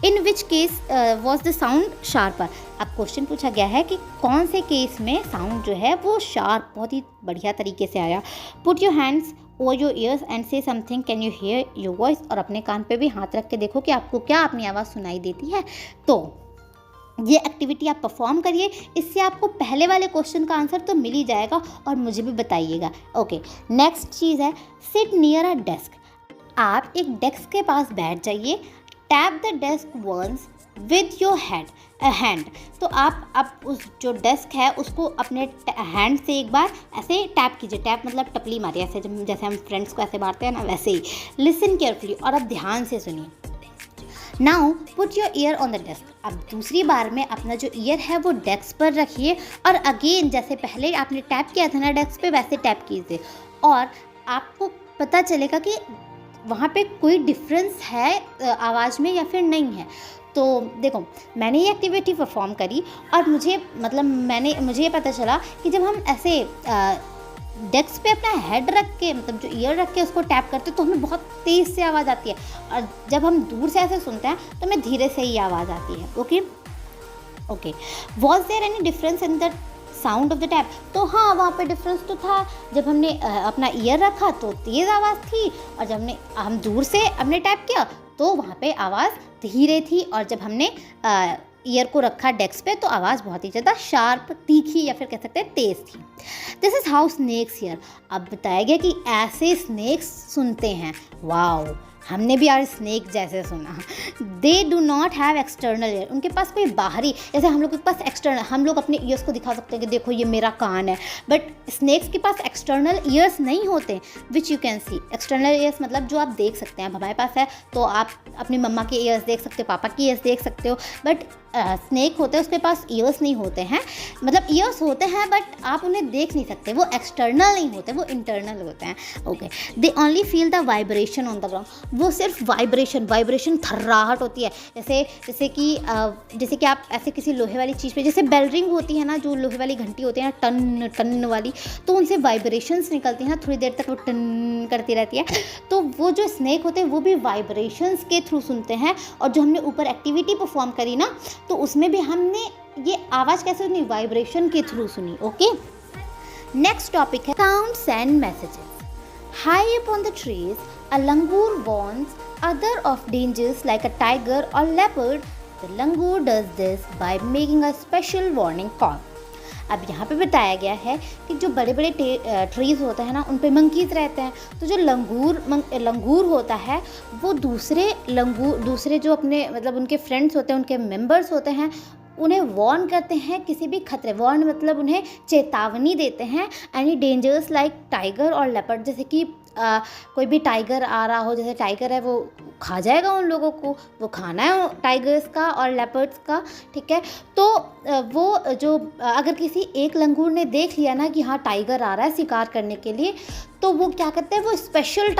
in which case was the sound sharper. अब क्वेश्चन पूछा गया है कि कौन से केस में साउंड जो है वो शार्प बहुत ही बढ़िया तरीके से आया। Put your hands over your ears and say something can you hear your voice. और अपने कान पे भी हाथ रख के देखो कि आपको क्या अपनी आवाज़ सुनाई देती है। तो ये एक्टिविटी आप परफॉर्म करिए, इससे आपको पहले वाले क्वेश्चन का आंसर तो मिल ही जाएगा और मुझे भी बताइएगा। ओके, नेक्स्ट चीज़ है सिट नियर अ डेस्क। आप एक डेस्क के पास बैठ जाइए। Tap the desk once with your hand. तो आप अब उस जो डेस्क है उसको अपने हैंड से एक बार ऐसे टैप कीजिए। टैप मतलब टपली मारिए, ऐसे जैसे हम फ्रेंड्स को ऐसे मारते हैं ना, वैसे ही। लिसन केयरफुली, और अब ध्यान से सुनिए। Now put your year on the desk. अब दूसरी बार में अपना जो ईयर है वो डेस्क पर रखिए, और अगेन जैसे पहले आपने टैप किया था ना डेस्क पे, वैसे टैप कीजिए, और आपको पता चलेगा कि वहाँ पे कोई डिफरेंस है आवाज़ में या फिर नहीं है। तो देखो, मैंने ये एक्टिविटी परफॉर्म करी और मुझे ये पता चला कि जब हम ऐसे डेस्क पे अपना हेड रख के, मतलब जो ईयर रख के उसको टैप करते हैं तो हमें बहुत तेज़ से आवाज़ आती है, और जब हम दूर से ऐसे सुनते हैं तो हमें धीरे से ही आवाज़ आती है। Okay, was there any difference in the sound of the tap? तो हाँ, वहाँ पे डिफरेंस तो था। जब हमने अपना ईयर रखा तो तेज़ आवाज़ थी, और जब हम दूर से अपने टैप किया तो वहाँ पे आवाज़ धीरे थी, और जब हमने ईयर को रखा डेस्क पे तो आवाज़ बहुत ही ज़्यादा शार्प, तीखी, या फिर कह सकते हैं तेज़ थी। This is how snakes hear. अब बताया गया कि ऐसे स्नेक्स सुनते हैं। वाओ, हमने भी यार स्नेक जैसे सुना। They do not have external ear. उनके पास कोई बाहरी, जैसे हम लोग के पास एक्सटर्नल, हम लोग अपने ईयर्स को दिखा सकते हैं कि देखो ये मेरा कान है, बट स्नेक्स के पास एक्सटर्नल ईयर्स नहीं होते, which you can see. External years मतलब जो आप देख सकते हैं। अब हमारे पास है तो आप अपनी मम्मा के ईयर्स देख सकते हो, पापा के ईयर्स देख सकते हो, बट स्नेक होते हैं उसके पास ईयर्स नहीं होते हैं। मतलब ईयर्स होते हैं बट आप उन्हें देख नहीं सकते, वो एक्सटर्नल नहीं होते, वो इंटरनल होते हैं। Okay, they only feel the vibration on the ground. वो सिर्फ वाइब्रेशन थर्राहट होती है, जैसे कि आप ऐसे किसी लोहे वाली चीज़ पे, जैसे बेल रिंग होती है ना, जो लोहे वाली घंटी होती है ना, टन टन वाली, तो उनसे वाइब्रेशंस निकलती हैं ना, थोड़ी देर तक वो टन करती रहती है। तो वो जो स्नेक होते हैं वो भी वाइब्रेशंस के थ्रू सुनते हैं। और जो हमने ऊपर एक्टिविटी परफॉर्म करी ना, तो उसमें भी हमने ये आवाज़ कैसे सुनी, वाइब्रेशन के थ्रू सुनी। ओके, नेक्स्ट टॉपिक है sounds and messages. High up on the trees a langur warns other of dangers like a tiger or leopard. The langur does this by making a special warning call. अब यहाँ पे बताया गया है कि जो बड़े बड़े ट्रीज़ होते हैं ना, उन पे मंकीज़ रहते हैं। तो जो लंगूर होता है वो दूसरे जो अपने मतलब उनके फ्रेंड्स होते हैं, उनके मेंबर्स होते हैं, उन्हें वार्न करते हैं किसी भी खतरे, वार्न मतलब उन्हें चेतावनी देते हैं एनी डेंजर्स लाइक टाइगर और लेपर्ड, जैसे कि कोई भी टाइगर आ रहा हो, जैसे टाइगर है वो खा जाएगा उन लोगों को, वो खाना है टाइगर्स का और लेपर्ड्स का, ठीक है। तो वो जो अगर किसी एक लंगूर ने देख लिया ना कि हाँ टाइगर आ रहा है शिकार करने के लिए, तो वो क्या करते हैं, वो स्पेशल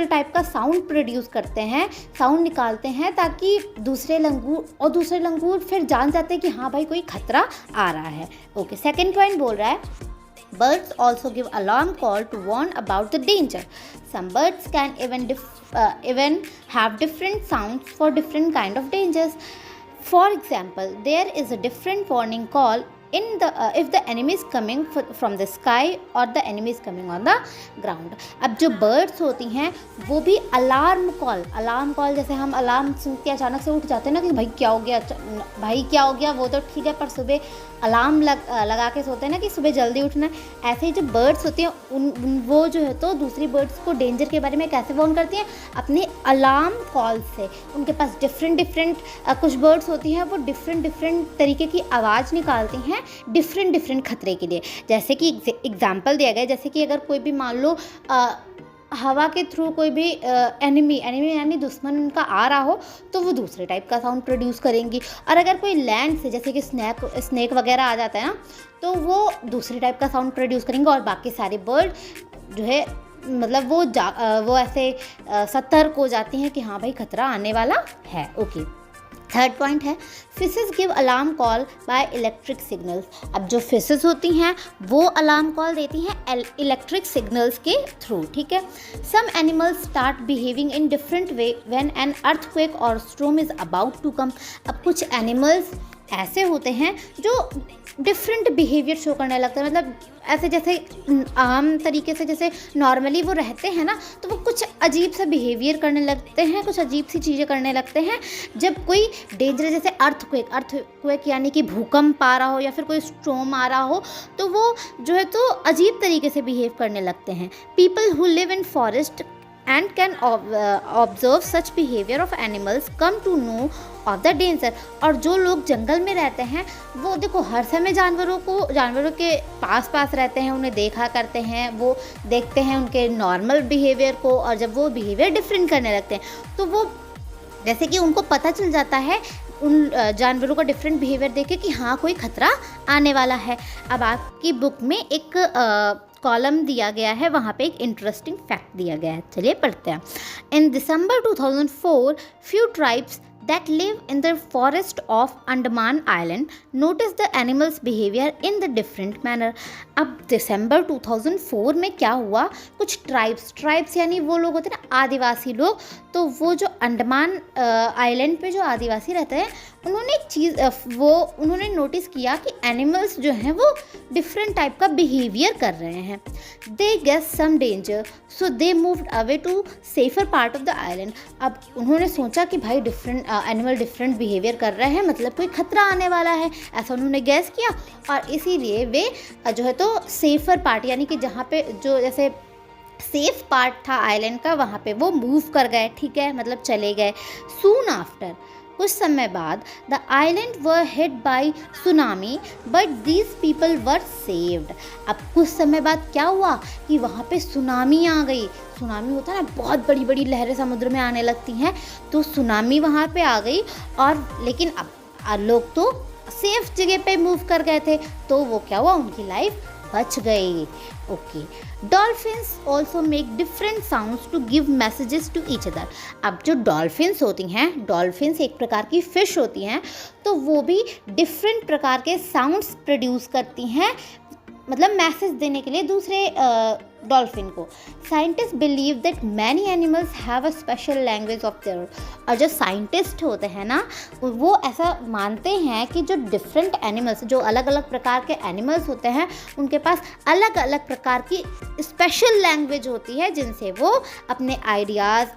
टाइप का साउंड प्रोड्यूस करते हैं, साउंड निकालते हैं, ताकि दूसरे लंगूर फिर जान जाते हैं कि हाँ भाई कोई खतरा आ रहा है। ओके, सेकंड पॉइंट बोल रहा है birds also give alarm call to warn about the danger. Some birds can even have different sounds for different kind of dangers. For example, there is a different warning call if the enemy is coming from the sky or the enemy is coming on the ground. अब जो birds होती हैं वो भी alarm call, जैसे हम alarm सुन के अचानक से उठ जाते हैं ना कि भाई क्या हो गया, वो तो ठीक है, पर सुबह अलार्म लगा के सोते हैं ना कि सुबह जल्दी उठना है। ऐसे ही जो बर्ड्स होती हैं वो जो है तो दूसरी बर्ड्स को डेंजर के बारे में कैसे वार्न करती हैं, अपने अलार्म कॉल से। उनके पास डिफरेंट कुछ बर्ड्स होती हैं वो डिफरेंट तरीके की आवाज़ निकालती हैं डिफरेंट खतरे के लिए। जैसे कि एग्जाम्पल दिया गया, जैसे कि अगर कोई भी मान लो हवा के थ्रू कोई भी एनिमी यानी दुश्मन उनका आ रहा हो, तो वो दूसरे टाइप का साउंड प्रोड्यूस करेंगी। और अगर कोई लैंड से जैसे कि स्नैक वगैरह आ जाता है ना, तो वो दूसरे टाइप का साउंड प्रोड्यूस करेंगे। और बाकी सारे बर्ड जो है मतलब वो ऐसे सतर्क हो जाती हैं कि हाँ भाई खतरा आने वाला है। ओके, थर्ड पॉइंट है fishes give alarm call by electric signals. अब जो फिशेस होती हैं वो अलार्म कॉल देती हैं इलेक्ट्रिक सिग्नल्स के थ्रू, ठीक है। Some animals start behaving in different way when an earthquake or storm is about to come. अब कुछ एनिमल्स ऐसे होते हैं जो डिफरेंट बिहेवियर शो करने लगते हैं, मतलब ऐसे जैसे आम तरीके से जैसे नॉर्मली वो रहते हैं ना, तो वो कुछ अजीब सा बिहेवियर करने लगते हैं, कुछ अजीब सी चीज़ें करने लगते हैं जब कोई डेंजर, जैसे अर्थक्वेक यानी कि भूकंप आ रहा हो या फिर कोई स्टॉर्म आ रहा हो, तो वो जो है तो अजीब तरीके से बिहेव करने लगते हैं। People who live in forest and can observe such behavior of animals come to know of the danger। और जो लोग जंगल में रहते हैं वो देखो हर समय जानवरों के पास रहते हैं, उन्हें देखा करते हैं, वो देखते हैं उनके नॉर्मल बिहेवियर को, और जब वो बिहेवियर डिफरेंट करने लगते हैं तो वो जैसे कि उनको पता चल जाता है उन जानवरों का डिफरेंट बिहेवियर देख के कि हाँ कोई खतरा आने वाला है। अब आपकी बुक में एक कॉलम दिया गया है, वहाँ पे एक इंटरेस्टिंग फैक्ट दिया गया है, चलिए पढ़ते हैं। इन दिसंबर 2004 few tribes that live in the forest of Andaman Island notice the animals behavior in the different manner। अब दिसंबर 2004 में क्या हुआ, कुछ ट्राइब्स यानी वो लोग होते हैं ना आदिवासी लोग, तो वो जो अंडमान आइलैंड पे जो आदिवासी रहते हैं उन्होंने एक चीज़ उन्होंने नोटिस किया कि एनिमल्स जो हैं वो डिफरेंट टाइप का बिहेवियर कर रहे हैं। They guess some danger so they moved away to safer part of the island. अब उन्होंने सोचा कि भाई एनिमल डिफरेंट बिहेवियर कर रहे हैं, मतलब कोई खतरा आने वाला है, ऐसा उन्होंने गैस किया, और इसीलिए वे जो है तो सेफर पार्ट यानी कि जहाँ पे जो जैसे सेफ पार्ट था आइलैंड का, वहाँ पे वो मूव कर गए, ठीक है, मतलब चले गए। सून आफ्टर, कुछ समय बाद, the island were hit by tsunami but these people were saved. अब कुछ समय बाद क्या हुआ कि वहाँ पे सुनामी आ गई। सुनामी होता है ना, बहुत बड़ी बड़ी लहरें समुद्र में आने लगती हैं, तो सुनामी वहाँ पे आ गई, और लेकिन अब लोग तो सेफ जगह पे मूव कर गए थे, तो वो क्या हुआ, उनकी लाइफ बच गई। Okay, dolphins also make different sounds to give messages to each other. अब जो डॉल्फिन्स होती हैं, डॉल्फिन्स एक प्रकार की फ़िश होती हैं, तो वो भी डिफरेंट प्रकार के साउंड्स प्रोड्यूस करती हैं, मतलब मैसेज देने के लिए दूसरे डॉल्फिन को। Scientist believe that many animals have a special language of their. और जो साइंटिस्ट होते हैं ना, वो ऐसा मानते हैं कि जो डिफरेंट एनिमल्स, जो अलग अलग प्रकार के एनिमल्स होते हैं, उनके पास अलग अलग प्रकार की स्पेशल लैंग्वेज होती है जिनसे वो अपने आइडियाज़,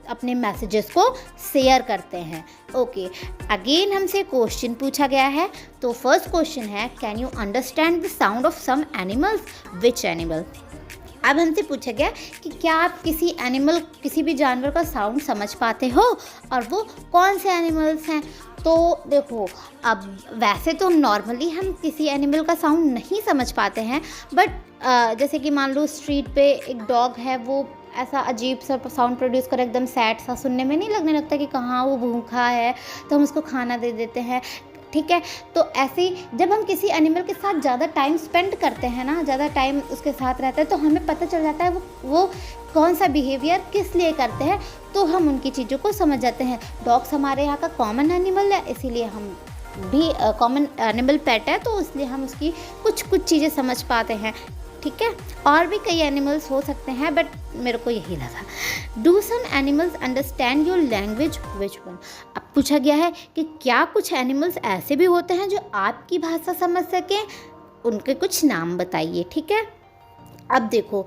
अपने मैसेजेस को शेयर करते हैं। ओके, अगेन हमसे क्वेश्चन पूछा गया है। तो फर्स्ट क्वेश्चन है, can you understand the sound of some animals? Which animal? अब हमसे पूछा गया कि क्या आप किसी भी जानवर का साउंड समझ पाते हो, और वो कौन से एनिमल्स हैं? तो देखो, अब वैसे तो नॉर्मली हम किसी एनिमल का साउंड नहीं समझ पाते हैं, बट जैसे कि मान लो स्ट्रीट पे एक डॉग है, वो ऐसा अजीब सा साउंड प्रोड्यूस कर, एकदम सैड सा, सुनने में नहीं लगने लगता कि कहाँ वो भूखा है, तो हम उसको खाना दे देते हैं, ठीक है। तो ऐसे ही जब हम किसी एनिमल के साथ ज़्यादा टाइम स्पेंड करते हैं ना, ज़्यादा टाइम उसके साथ रहता है, तो हमें पता चल जाता है वो कौन सा बिहेवियर किस लिए करते हैं, तो हम उनकी चीज़ों को समझ जाते हैं। डॉग्स हमारे यहाँ का कॉमन एनिमल है, इसीलिए हम भी कॉमन एनिमल पेट है, तो इसलिए हम उसकी कुछ चीज़ें समझ पाते हैं, ठीक है। और भी कई एनिमल्स हो सकते हैं, बट मेरे को यही लगा। Do some animals understand your language? Which one? अब पूछा गया है कि क्या कुछ एनिमल्स ऐसे भी होते हैं जो आपकी भाषा समझ सकें, उनके कुछ नाम बताइए, ठीक है। अब देखो,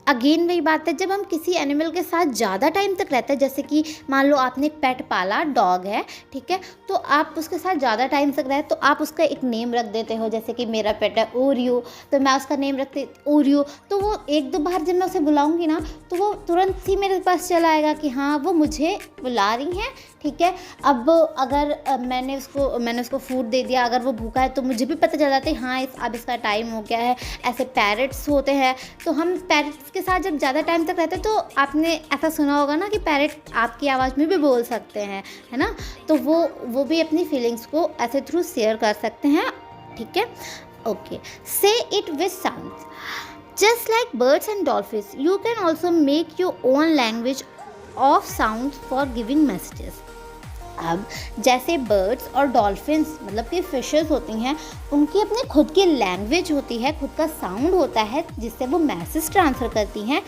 अगेन वही बात है, जब हम किसी एनिमल के साथ ज़्यादा टाइम तक रहते हैं, जैसे कि मान लो आपने एक पेट पाला, डॉग है, ठीक है, तो आप उसके साथ ज़्यादा टाइम तक रहे, तो आप उसका एक नेम रख देते हो। जैसे कि मेरा पेट है ओरियो, तो मैं उसका नेम रखती ओरियो, तो वो एक दो बार जब मैं उसे बुलाऊंगी ना, तो वो तुरंत ही मेरे पास चला आएगा कि हाँ, वो मुझे बुला रही हैं, ठीक है। अब अगर मैंने उसको फूड दे दिया, अगर वो भूखा है, तो मुझे भी पता चल जाता है हाँ, अब इसका टाइम हो गया है। ऐसे पैरट्स होते हैं, तो हम पैरट्स के साथ जब ज़्यादा टाइम तक रहते हैं, तो आपने ऐसा सुना होगा ना कि पैरट आपकी आवाज़ में भी बोल सकते हैं, है ना। तो वो भी अपनी फीलिंग्स को ऐसे थ्रू शेयर कर सकते हैं, ठीक है। ओके, से it with sounds. Just like birds and dolphins, you can also make your own language of sound for giving messages. अब जैसे बर्ड्स और डॉल्फिन्स, मतलब कि फिशेस होती हैं, उनकी अपनी खुद की लैंग्वेज होती है, खुद का साउंड होता है जिससे वो मैसेज ट्रांसफ़र करती हैं।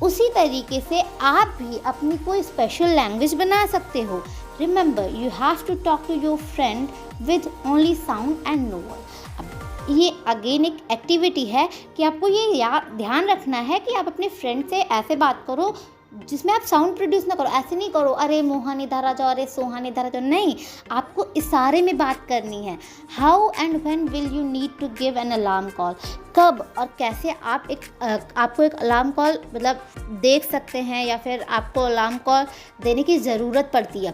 उसी तरीके से आप भी अपनी कोई स्पेशल लैंग्वेज बना सकते हो। Remember, you have to talk to your friend with only sound and no word. अब ये अगेन एक एक्टिविटी है कि आपको ये ध्यान रखना है कि आप अपने फ्रेंड से ऐसे बात करो जिसमें आप साउंड प्रोड्यूस ना करो। ऐसे नहीं करो, अरे मोहन इधर आ जाओ, अरे सोहन इधर आ जाओ, नहीं, आपको इशारे में बात करनी है। How and when will you need to give an alarm call? कब और कैसे आप आपको एक अलार्म कॉल मतलब देख सकते हैं, या फिर आपको अलार्म कॉल देने की ज़रूरत पड़ती है।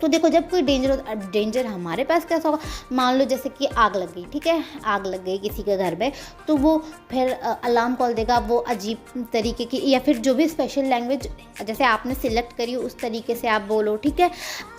तो देखो, जब कोई डेंजर हमारे पास कैसा होगा, मान लो जैसे कि आग लग गई, ठीक है, आग लग गई किसी के घर में, तो वो फिर अलार्म कॉल देगा, वो अजीब तरीके की, या फिर जो भी स्पेशल लैंग्वेज जैसे आपने सिलेक्ट करी उस तरीके से आप बोलो, ठीक है।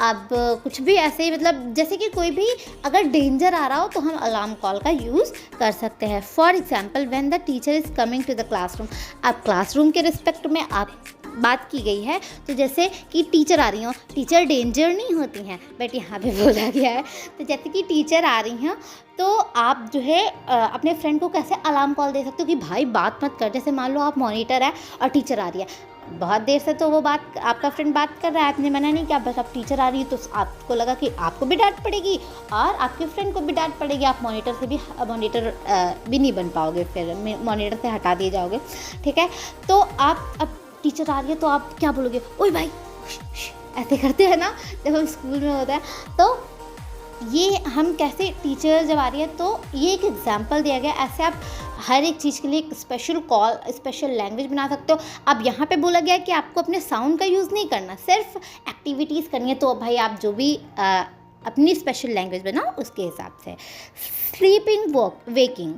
अब कुछ भी ऐसे ही, मतलब जैसे कि कोई भी अगर डेंजर आ रहा हो, तो हम अलार्म कॉल का यूज़ कर सकते हैं। For example, when the teacher is coming to the classroom. अब क्लासरूम के रिस्पेक्ट में आप बात की गई है, तो जैसे कि टीचर आ रही हो, टीचर डेंजर नहीं होती हैं, बट यहाँ पे बोला गया है। तो जैसे कि टीचर आ रही हैं, तो आप जो है अपने फ्रेंड को कैसे अलार्म कॉल दे सकते हो कि भाई बात मत कर। जैसे मान लो आप मॉनिटर है और टीचर आ रही है, बहुत देर से तो वो बात आपका फ्रेंड बात कर रहा है, आपने मना नहीं किया, बस अब टीचर आ रही है, तो आपको लगा कि आपको भी डांट पड़ेगी और आपके फ्रेंड को भी डांट पड़ेगी। आप मॉनिटर भी नहीं बन पाओगे, फिर मॉनिटर से हटा दिए जाओगे, ठीक है। तो आप अब टीचर आ रही है, तो आप क्या बोलोगे? ओए भाई, ऐसे करते हैं ना जब हम स्कूल में होता है। तो ये हम कैसे, टीचर जब आ रही है, तो ये एक एग्जांपल दिया गया। ऐसे आप हर एक चीज़ के लिए एक स्पेशल लैंग्वेज बना सकते हो। अब यहाँ पे बोला गया है कि आपको अपने साउंड का यूज़ नहीं करना, सिर्फ एक्टिविटीज़ करनी है। तो भाई आप जो भी अपनी स्पेशल लैंग्वेज बनाओ उसके हिसाब से। Sleeping, waking.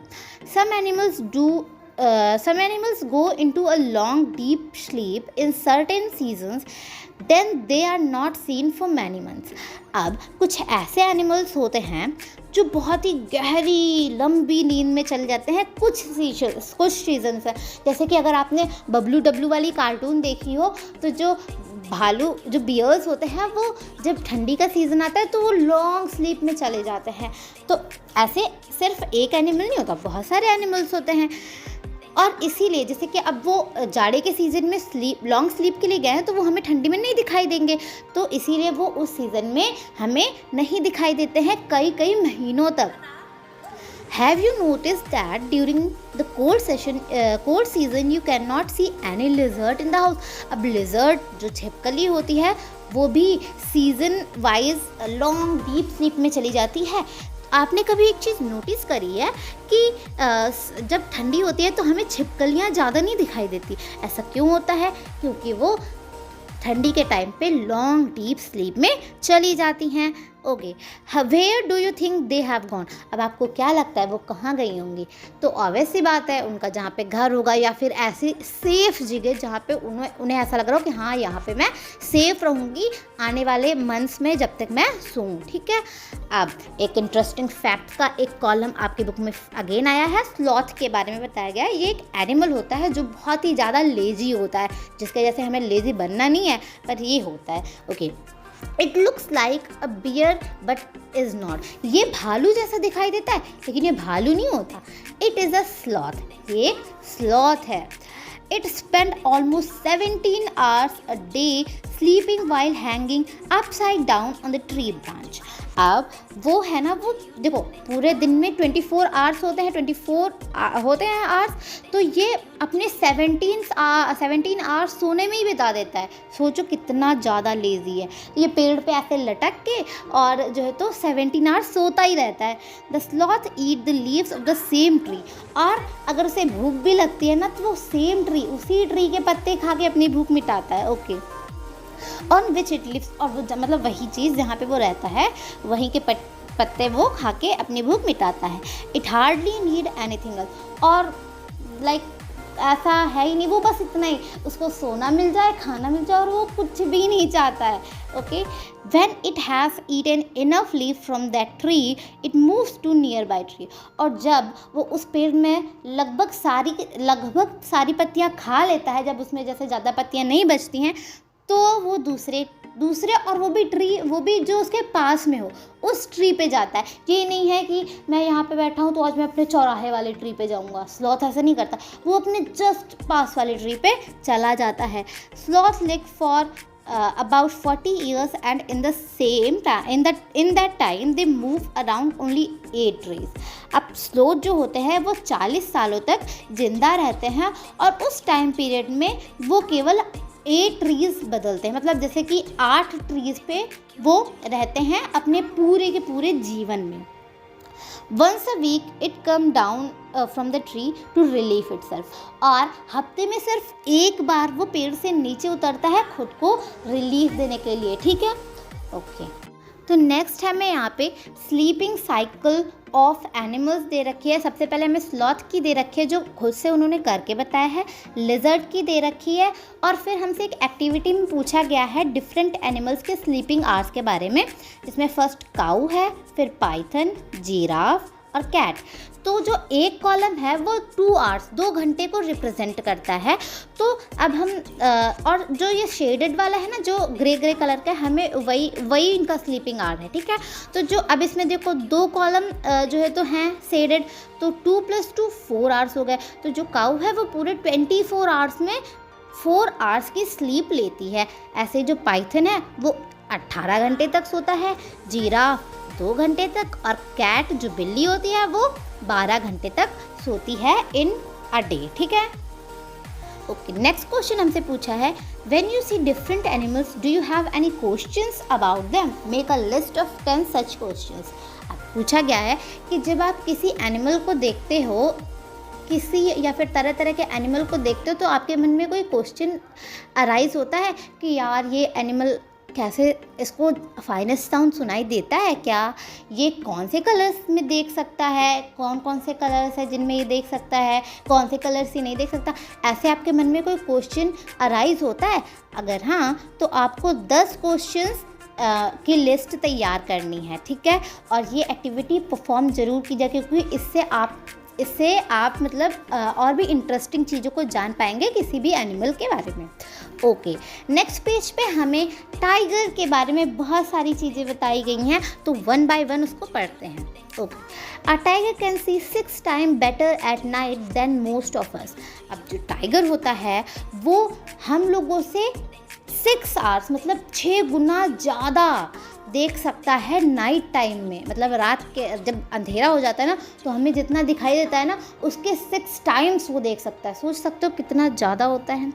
Some animals go into a long deep sleep in certain seasons, then they are not seen for many months. अब कुछ ऐसे एनिमल्स होते हैं जो बहुत ही गहरी लंबी नींद में चले जाते हैं कुछ सीजन से। जैसे कि अगर आपने बबलू डब्लू वाली कार्टून देखी हो, तो जो बियर्स होते हैं, वो जब ठंडी का सीज़न आता है तो वो लॉन्ग स्लीप में चले जाते हैं। तो ऐसे सिर्फ एक एनिमल नहीं होता, बहुत सारे एनिमल्स होते हैं। और इसीलिए जैसे कि अब वो जाड़े के सीज़न में लॉन्ग स्लीप के लिए गए हैं तो वो हमें ठंडी में नहीं दिखाई देंगे, तो इसीलिए वो उस सीज़न में हमें नहीं दिखाई देते हैं कई कई महीनों तक। Have you noticed that during the cold season you cannot see any lizard in the house? अब lizard जो छिपकली होती है वो भी season wise long deep sleep में चली जाती है। आपने कभी एक चीज़ नोटिस करी है कि जब ठंडी होती है तो हमें छिपकलियाँ ज़्यादा नहीं दिखाई देती, ऐसा क्यों होता है? क्योंकि वो ठंडी के टाइम पे लॉन्ग डीप स्लीप में चली जाती हैं। Okay, where do you think they have gone? अब आपको क्या लगता है वो कहाँ गई होंगी? तो ऑब्वियस सी बात है, उनका जहाँ पे घर होगा या फिर ऐसी सेफ जगह जहाँ पे उन्हें ऐसा लग रहा हो कि हाँ यहाँ पे मैं सेफ रहूँगी आने वाले मंथ्स में जब तक मैं सोऊं। ठीक है, अब एक इंटरेस्टिंग फैक्ट का एक कॉलम आपकी बुक में अगेन आया है, स्लॉथ के बारे में बताया गया है। ये एक एनिमल होता है जो बहुत ही ज़्यादा लेजी होता है, जिसके जैसे हमें लेजी बनना नहीं है पर ये होता है। Okay, it looks like a bear but is not. ये भालू जैसा दिखाई देता है लेकिन ये भालू नहीं होता, इट इज़ अ स्लॉथ, ये स्लॉथ है। It spend almost 17 hours a day sleeping while hanging upside down on the tree branch. अब वो है ना, वो देखो पूरे दिन में 24 आवर्स होते हैं, 24 होते हैं आवर्स, तो ये अपने 17 आवर्स सोने में ही बिता देता है। सोचो कितना ज़्यादा लेज़ी है। ये पेड़ पे ऐसे लटक के और जो है तो 17 आवर्स सोता ही रहता है। The sloth eat the leaves of the same tree, और अगर उसे भूख भी लगती है ना तो वो सेम ट्री, उसी ट्री के पत्ते खा के अपनी भूख मिटाता है। Okay, on which it lives, और वो मतलब वही चीज़ जहाँ पे वो रहता है वहीं के पत्ते वो खा के अपनी भूख मिटाता है। It hardly need anything else, और लाइक ऐसा है ही नहीं, वो बस इतना ही, उसको सोना मिल जाए, खाना मिल जाए और वो कुछ भी नहीं चाहता है। Okay, when it has eaten enough leave from that tree it moves to near by tree, और जब वो उस पेड़ में लगभग सारी पत्तियाँ खा लेता है, जब उसमें जैसे ज़्यादा पत्तियाँ नहीं बचती हैं तो वो दूसरे और वो भी जो उसके पास में हो उस ट्री पे जाता है। ये नहीं है कि मैं यहाँ पे बैठा हूँ तो आज मैं अपने चौराहे वाले ट्री पे जाऊँगा, स्लॉथ ऐसा नहीं करता, वो अपने जस्ट पास वाले ट्री पे चला जाता है। Sloth live for about 40 years and in that time they move around only 8 trees। अब स्लोथ जो होते हैं वो 40 सालों तक जिंदा रहते हैं और उस टाइम पीरियड में वो केवल 8 ट्रीज़ बदलते हैं, मतलब जैसे कि 8 ट्रीज़ पे वो रहते हैं अपने पूरे के पूरे जीवन में। Once a week it come down from the tree to relief itself, और हफ्ते में सिर्फ एक बार वो पेड़ से नीचे उतरता है खुद को रिलीफ देने के लिए। ठीक है, ओके। तो नेक्स्ट हमें यहाँ पे sleeping cycle of animals they रखी है। सबसे पहले हमें स्लॉथ की दे रखी है जो खुद से उन्होंने करके बताया है, लिजर्ड की दे रखी है, और फिर हमसे एक एक्टिविटी में पूछा गया है डिफरेंट एनिमल्स के स्लीपिंग आवर्स के बारे में, जिसमें फर्स्ट काऊ है, फिर पाइथन, जिराफ और कैट। तो जो एक कॉलम है वो 2 आवर्स 2 घंटे को रिप्रेजेंट करता है। तो अब हम और जो ये शेडेड वाला है ना, जो ग्रे कलर का, हमें वही इनका स्लीपिंग आवर है। ठीक है, तो जो अब इसमें देखो 2 कॉलम जो है तो हैं शेडेड, तो 2 + 2 4 आवर्स हो गए। तो जो काऊ है वो पूरे 24 आवर्स में 4 आवर्स की स्लीप लेती है। ऐसे जो पाइथन है वो 18 घंटे तक सोता है, जिराफ 2 घंटे तक, और कैट जो बिल्ली होती है वो 12 घंटे तक सोती है इन अ डे। ठीक है, ओके। नेक्स्ट क्वेश्चन हमसे पूछा है, when you see different animals do you have any questions about them, make a list of 10 such questions. अब पूछा गया है कि जब आप किसी एनिमल को देखते हो, किसी या फिर तरह तरह के एनिमल को देखते हो, तो आपके मन में कोई क्वेश्चन अराइज होता है कि यार ये एनिमल कैसे, इसको फाइनेस्ट साउंड सुनाई देता है क्या, ये कौन से कलर्स में देख सकता है, कौन से कलर्स है जिनमें ये देख सकता है, कौन से कलर्स ही नहीं देख सकता, ऐसे आपके मन में कोई क्वेश्चन अराइज होता है? अगर हाँ, तो आपको 10 क्वेश्चंस की लिस्ट तैयार करनी है। ठीक है, और ये एक्टिविटी परफॉर्म ज़रूर कीजिए, क्योंकि इससे आप मतलब और भी इंटरेस्टिंग चीज़ों को जान पाएंगे किसी भी एनिमल के बारे में। ओके, नेक्स्ट पेज पे हमें टाइगर के बारे में बहुत सारी चीज़ें बताई गई हैं, तो वन बाय वन उसको पढ़ते हैं। Okay, a tiger can see 6 time better at night than most of us. अब जो टाइगर होता है वो हम लोगों से 6 आवर्स मतलब 6 गुना ज़्यादा देख सकता है नाइट टाइम में, मतलब रात के जब अंधेरा हो जाता है ना तो हमें जितना दिखाई देता है ना उसके 6 टाइम्स वो देख सकता है। सोच सकते हो कितना ज़्यादा होता है।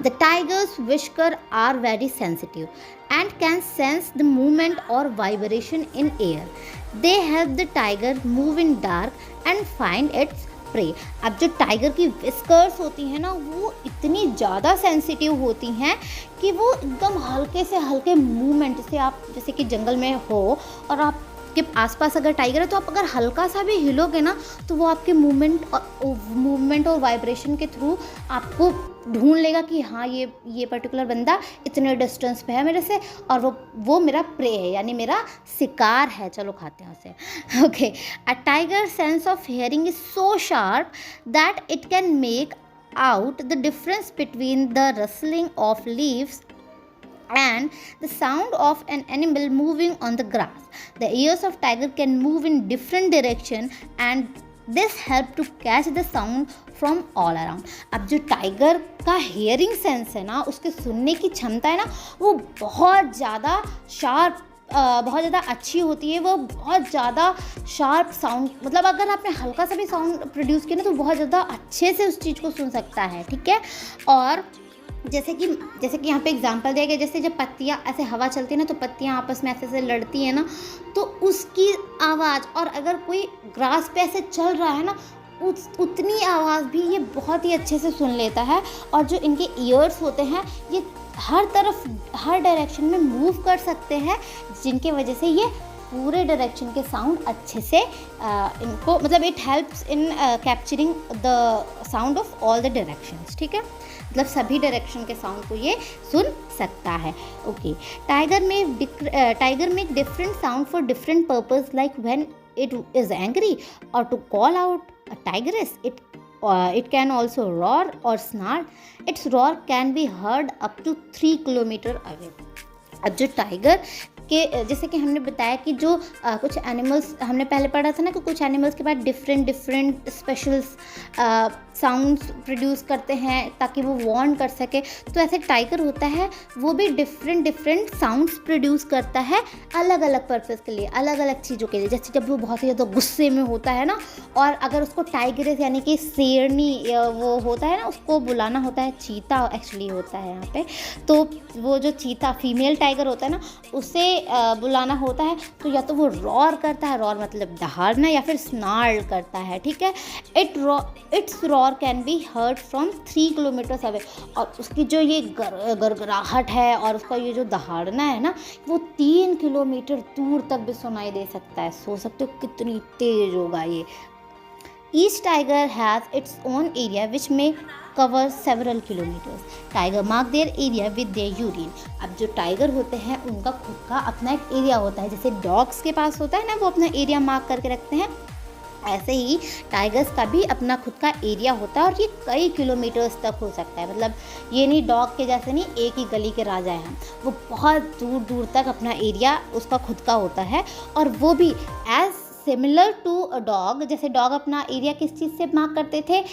The tiger's whisker are very sensitive and can sense the movement or vibration in air. They help the tiger move in dark and find its prey. अब जो टाइगर की विस्कर्स होती हैं ना वो इतनी ज़्यादा सेंसिटिव होती हैं कि वो एकदम हल्के से हल्के मूवमेंट से, आप जैसे कि जंगल में हो और आप के आसपास अगर टाइगर है तो आप अगर हल्का सा भी हिलोगे ना तो वो आपके मूवमेंट और वाइब्रेशन के थ्रू आपको ढूंढ लेगा कि हाँ ये पर्टिकुलर बंदा इतने डिस्टेंस पे है मेरे से और वो मेरा प्रे है, यानी मेरा शिकार है, चलो खाते हैं उसे। Okay, a tiger sense of hearing is so sharp that it can make out the difference between the rustling of leaves and the sound of an animal moving on the grass. The ears of tiger can move in different direction and this help to catch the sound from all around. अब जो tiger का hearing sense है ना, उसके सुनने की क्षमता है ना, वो बहुत ज़्यादा शार्प, बहुत ज़्यादा अच्छी होती है। वो बहुत ज़्यादा शार्प साउंड, मतलब अगर आपने हल्का सा भी साउंड प्रोड्यूस किया ना तो बहुत ज़्यादा अच्छे से उस चीज़ को सुन सकता है, ठीक है। और जैसे कि यहाँ पे एग्जांपल दिया गया, जैसे जब पत्तियाँ ऐसे हवा चलती है ना तो पत्तियाँ आपस में ऐसे लड़ती हैं ना, तो उसकी आवाज़, और अगर कोई ग्रास पे ऐसे चल रहा है ना उतनी आवाज़ भी ये बहुत ही अच्छे से सुन लेता है। और जो इनके ईयर्स होते हैं ये हर तरफ, हर डायरेक्शन में मूव कर सकते हैं, जिनके वजह से ये पूरे डायरेक्शन के साउंड अच्छे से इनको, मतलब it helps in capturing the sound of all the directions, ठीक है, मतलब सभी डायरेक्शन के साउंड को ये सुन सकता है। Okay, tiger make different sound for different purpose, like when it is angry or to call out a tigress. It can also roar or snarl. Its roar can be heard up to 3 kilometer away. अब जो tiger के, जैसे कि हमने बताया कि जो कुछ एनिमल्स हमने पहले पढ़ा था ना कि कुछ एनिमल्स के बाद डिफरेंट स्पेशल साउंड्स प्रोड्यूस करते हैं ताकि वो वार्न कर सके, तो ऐसे टाइगर होता है वो भी डिफरेंट साउंड्स प्रोड्यूस करता है अलग अलग पर्पस के लिए, अलग अलग चीज़ों के लिए। जैसे जब वो बहुत ही ज़्यादा गुस्से में होता है ना, और अगर उसको टाइगरेस यानी कि शेरनी वो होता है ना, उसको बुलाना होता है, चीता एक्चुअली होता है यहाँ पे, तो वो जो चीता फीमेल टाइगर होता है ना उसे बुलाना होता है, तो या तो वो रॉर करता है, रॉर मतलब दहाड़ना, या फिर स्नार्ल करता है, ठीक है। It's roar can be heard from 3 kilometres away, और उसकी जो ये गरगराहट है और उसका ये जो दहाड़ना है ना वो 3 किलोमीटर दूर तक भी सुनाई दे सकता है। सोच सकते हो कितनी तेज होगा ये। Each tiger has its own area which may cover several kilometers. Tiger mark their area with their urine. अब जो टाइगर होते हैं उनका खुद का अपना एक एरिया होता है, जैसे डॉग्स के पास होता है ना, वो अपना एरिया मार्क करके रखते हैं, ऐसे ही टाइगर्स का भी अपना खुद का एरिया होता है और ये कई किलोमीटर्स तक हो सकता है। मतलब ये नहीं डॉग के जैसे नहीं एक ही गली के राजा हैं, वो बहुत दूर दूर तक अपना एरिया उसका खुद का होता है। और वो भी as similar to a dog, जैसे डॉग अपना एरिया किस चीज़ से मार्क करते थे,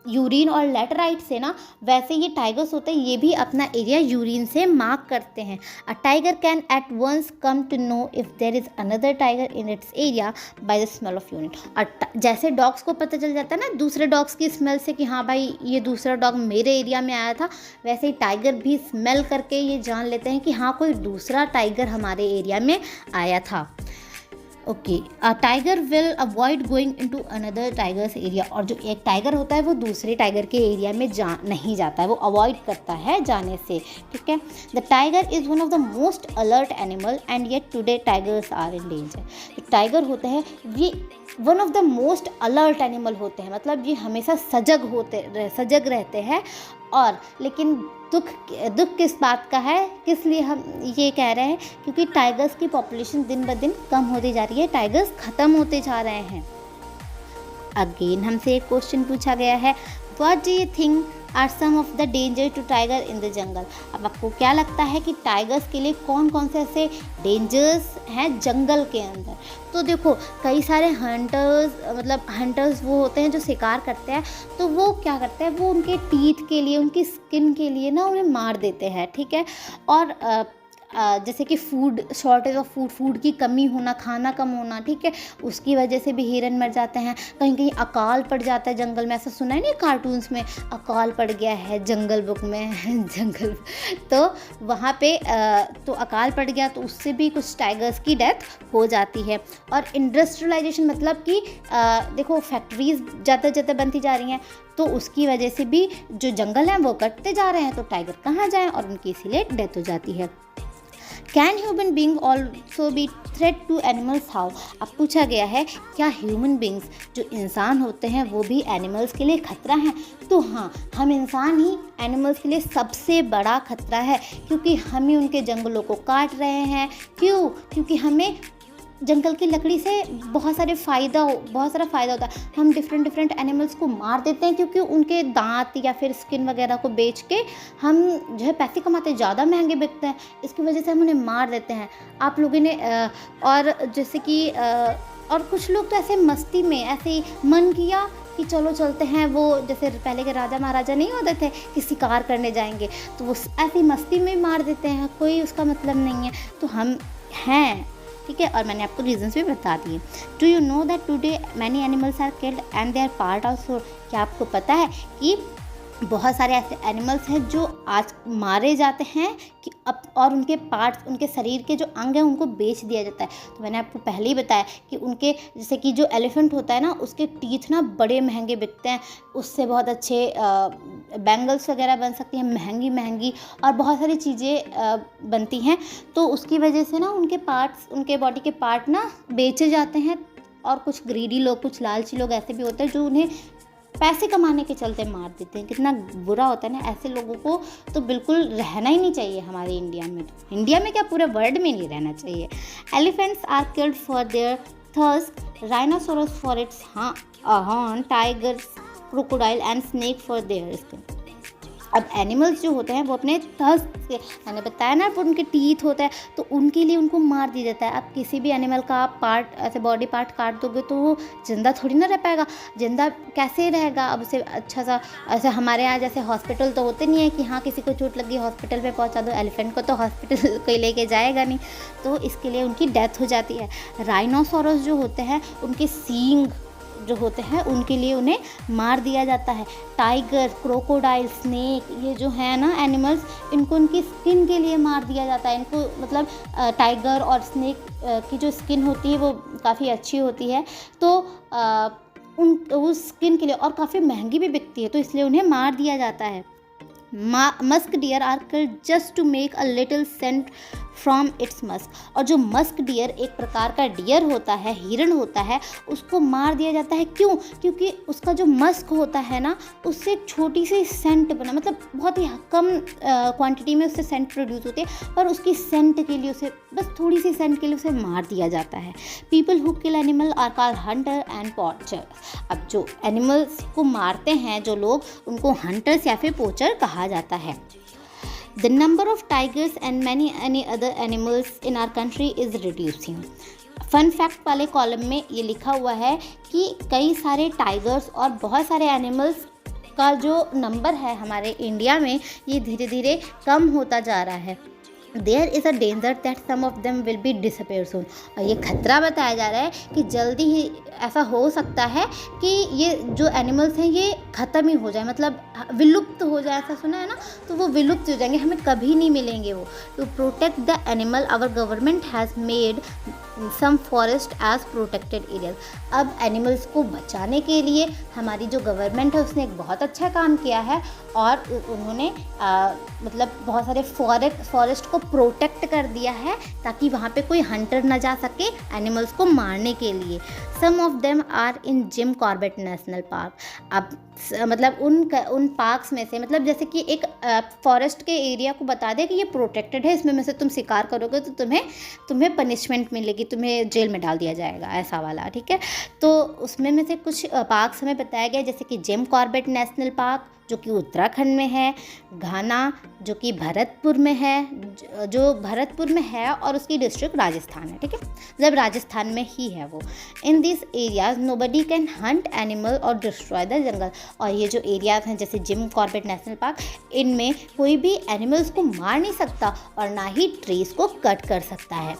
यूरिन और लेटराइट से ना, वैसे ये टाइगर्स होते हैं ये भी अपना एरिया यूरिन से मार्क करते हैं। A tiger can at once come to know if there is another tiger in its area by the smell of urine. और जैसे डॉग्स को पता चल जाता है ना दूसरे डॉग्स की स्मेल से कि हाँ भाई ये दूसरा डॉग मेरे एरिया में आया था, वैसे ही टाइगर भी स्मेल करके ये जान लेते हैं कि हाँ कोई दूसरा टाइगर हमारे एरिया में आया था। Okay, a tiger will avoid going into another tigers area. और जो एक टाइगर होता है वो दूसरे टाइगर के एरिया में नहीं जाता है, वो अवॉइड करता है जाने से, ठीक है। The tiger is one of the most alert animal and yet today tigers are in danger. जो टाइगर होते हैं ये one of the most alert animal होते हैं, मतलब ये हमेशा सजग रहते हैं। और लेकिन दुख किस बात का है, किस लिए हम ये कह रहे हैं, क्योंकि टाइगर्स की पॉपुलेशन दिन ब दिन कम होती जा रही है, टाइगर्स ख़त्म होते जा रहे हैं। अगेन हमसे एक क्वेश्चन पूछा गया है, what do you think are some of the danger to tiger in the jungle. अब आपको क्या लगता है कि टाइगर्स के लिए कौन कौन से ऐसे डेंजर्स हैं जंगल के अंदर? तो देखो, कई सारे हंटर्स वो होते हैं जो शिकार करते हैं, तो वो क्या करते हैं, वो उनके टीथ के लिए, उनकी स्किन के लिए ना उन्हें मार देते हैं, ठीक है। और जैसे कि फूड शॉर्टेज ऑफ फूड की कमी होना, खाना कम होना, ठीक है, उसकी वजह से भी हिरन मर जाते हैं। कहीं कहीं अकाल पड़ जाता है जंगल में, ऐसा सुना है नहीं कार्टून्स में, अकाल पड़ गया है जंगल बुक में जंगल, तो वहाँ पे तो अकाल पड़ गया, तो उससे भी कुछ टाइगर्स की डेथ हो जाती है। और इंडस्ट्रियलाइजेशन मतलब कि देखो, फैक्ट्रीज ज़्यादा ज़्यादा बनती जा रही हैं, तो उसकी वजह से भी जो जंगल हैं वो कटते जा रहे हैं, तो टाइगर कहाँ जाएँ, और उनकी इसीलिए डेथ हो जाती है। Can human being also be threat to animals? How? अब पूछा गया है क्या ह्यूमन बींग्स, जो इंसान होते हैं, वो भी एनिमल्स के लिए खतरा हैं? तो हाँ, हम इंसान ही एनिमल्स के लिए सबसे बड़ा खतरा है, क्योंकि हम ही उनके जंगलों को काट रहे हैं। क्यों? क्योंकि हमें जंगल की लकड़ी से बहुत सारा फ़ायदा होता है। हम डिफरेंट एनिमल्स को मार देते हैं, क्योंकि उनके दांत या फिर स्किन वगैरह को बेच के हम जो है पैसे कमाते हैं, ज़्यादा महंगे बिकते हैं, इसकी वजह से हम उन्हें मार देते हैं। आप लोगों ने और जैसे कि और कुछ लोग तो ऐसे मस्ती में ऐसे ही मन किया कि चलो चलते हैं, वो जैसे पहले के राजा महाराजा नहीं होते थे कि शिकार करने जाएंगे, तो वो ऐसी मस्ती में मार देते हैं, कोई उसका मतलब नहीं है। तो हम हैं, ठीक है, और मैंने आपको रीजंस भी बता दिए। Do you know that today many animals are killed and they are part also? क्या आपको पता है कि बहुत सारे ऐसे एनिमल्स हैं जो आज मारे जाते हैं कि और उनके पार्ट्स, उनके शरीर के जो अंग हैं, उनको बेच दिया जाता है। तो मैंने आपको पहले ही बताया कि उनके, जैसे कि जो एलिफेंट होता है ना, उसके टीथ ना बड़े महंगे बिकते हैं, उससे बहुत अच्छे बैंगल्स वगैरह बन सकती हैं, महंगी और बहुत सारी चीज़ें बनती हैं। तो उसकी वजह से ना उनके पार्ट्स, उनके बॉडी के पार्ट ना बेचे जाते हैं। और कुछ ग्रीडी लोग, कुछ लालची लोग ऐसे भी होते हैं जो उन्हें पैसे कमाने के चलते मार देते हैं। कितना बुरा होता है ना, ऐसे लोगों को तो बिल्कुल रहना ही नहीं चाहिए हमारे इंडिया में क्या, पूरे वर्ल्ड में नहीं रहना चाहिए। Elephants are killed for their thirst, rhinoceros for its horn, tigers, crocodile and snake for their skin. अब एनिमल्स जो होते हैं वो अपने थर्स्ट से, मैंने बताया ना, वो उनके टीथ होता है, तो उनके लिए उनको मार दिया जाता है। अब किसी भी एनिमल का पार्ट, ऐसे बॉडी पार्ट काट दोगे तो वो जिंदा थोड़ी ना रह पाएगा, जिंदा कैसे रहेगा? अब उसे अच्छा सा, ऐसे हमारे यहाँ जैसे हॉस्पिटल तो होते नहीं है कि हाँ किसी को चोट लगी हॉस्पिटल पे पहुँचा दो, एलिफेंट को तो हॉस्पिटल कोई लेके जाएगा नहीं, तो इसके लिए उनकी डेथ हो जाती है। राइनोसोरस जो होते हैं, उनके सींग जो होते हैं, उनके लिए उन्हें मार दिया जाता है। टाइगर, क्रोकोडाइल, स्नेक, ये जो है ना एनिमल्स, इनको उनकी स्किन के लिए मार दिया जाता है। इनको मतलब टाइगर और स्नेक की जो स्किन होती है वो काफ़ी अच्छी होती है, तो उस स्किन के लिए, और काफ़ी महंगी भी बिकती है, तो इसलिए उन्हें मार दिया जाता है। Musk deer are killed just to make a little scent from its musk. और जो मस्क डियर एक प्रकार का डियर होता है, हिरण होता है, उसको मार दिया जाता है। क्यों? क्योंकि उसका जो मस्क होता है ना, उससे एक छोटी सी सेंट बना, मतलब बहुत ही कम क्वांटिटी में उससे सेंट प्रोड्यूस होती है, पर उसकी सेंट के लिए उसे, बस थोड़ी सी सेंट के लिए उसे मार दिया जाता है। People who kill animal are called hunter and poacher. अब जो एनिमल्स को मारते हैं जो लोग, उनको हंटर्स या फिर पोचर कहा जाता है। The number of tigers and many other animals in our country is reducing. Fun fact वाले कॉलम में ये लिखा हुआ है कि कई सारे टाइगर्स और बहुत सारे एनिमल्स का जो नंबर है हमारे इंडिया में, ये धीरे धीरे कम होता जा रहा है। There is a danger that some of them will be disappear soon. और ये खतरा बताया जा रहा है कि जल्दी ही ऐसा हो सकता है कि ये जो एनिमल्स हैं ये ख़त्म ही हो जाए, मतलब विलुप्त हो जाए, ऐसा सुना है ना, तो वो विलुप्त हो जाएंगे, हमें कभी नहीं मिलेंगे वो। To protect the animal our government has made some forest as protected areas. अब एनिमल्स को बचाने के लिए हमारी जो गवर्नमेंट है उसने एक बहुत अच्छा काम किया है, और उन्होंने मतलब बहुत सारे फॉरेस्ट को प्रोटेक्ट कर दिया है, ताकि वहाँ पे कोई हंटर ना जा सके एनिमल्स को मारने के लिए। Some of them are in Jim Corbett National Park. अब मतलब उन पार्क्स में से, मतलब जैसे कि एक फॉरेस्ट के एरिया को बता दें कि ये प्रोटेक्टेड है, इसमें में से तुम शिकार करोगे तो तुम्हें पनिशमेंट मिलेगी, तुम्हें जेल में डाल दिया जाएगा, ऐसा वाला, ठीक है। तो उसमें में से कुछ पार्क्स हमें बताया गया, जैसे कि जिम कॉर्बेट नेशनल पार्क जो कि उत्तराखंड में है, घाना जो कि भरतपुर में है, जो भरतपुर में है और उसकी डिस्ट्रिक्ट राजस्थान है, ठीक है, मतलब राजस्थान में ही है वो। In this areas nobody can Hunt animal और डिस्ट्रॉय द जंगल। और ये जो एरियाज हैं जैसे जिम कॉर्बेट नेशनल पार्क, इनमें कोई भी एनिमल्स को मार नहीं सकता और ना ही ट्रीज को कट कर सकता है।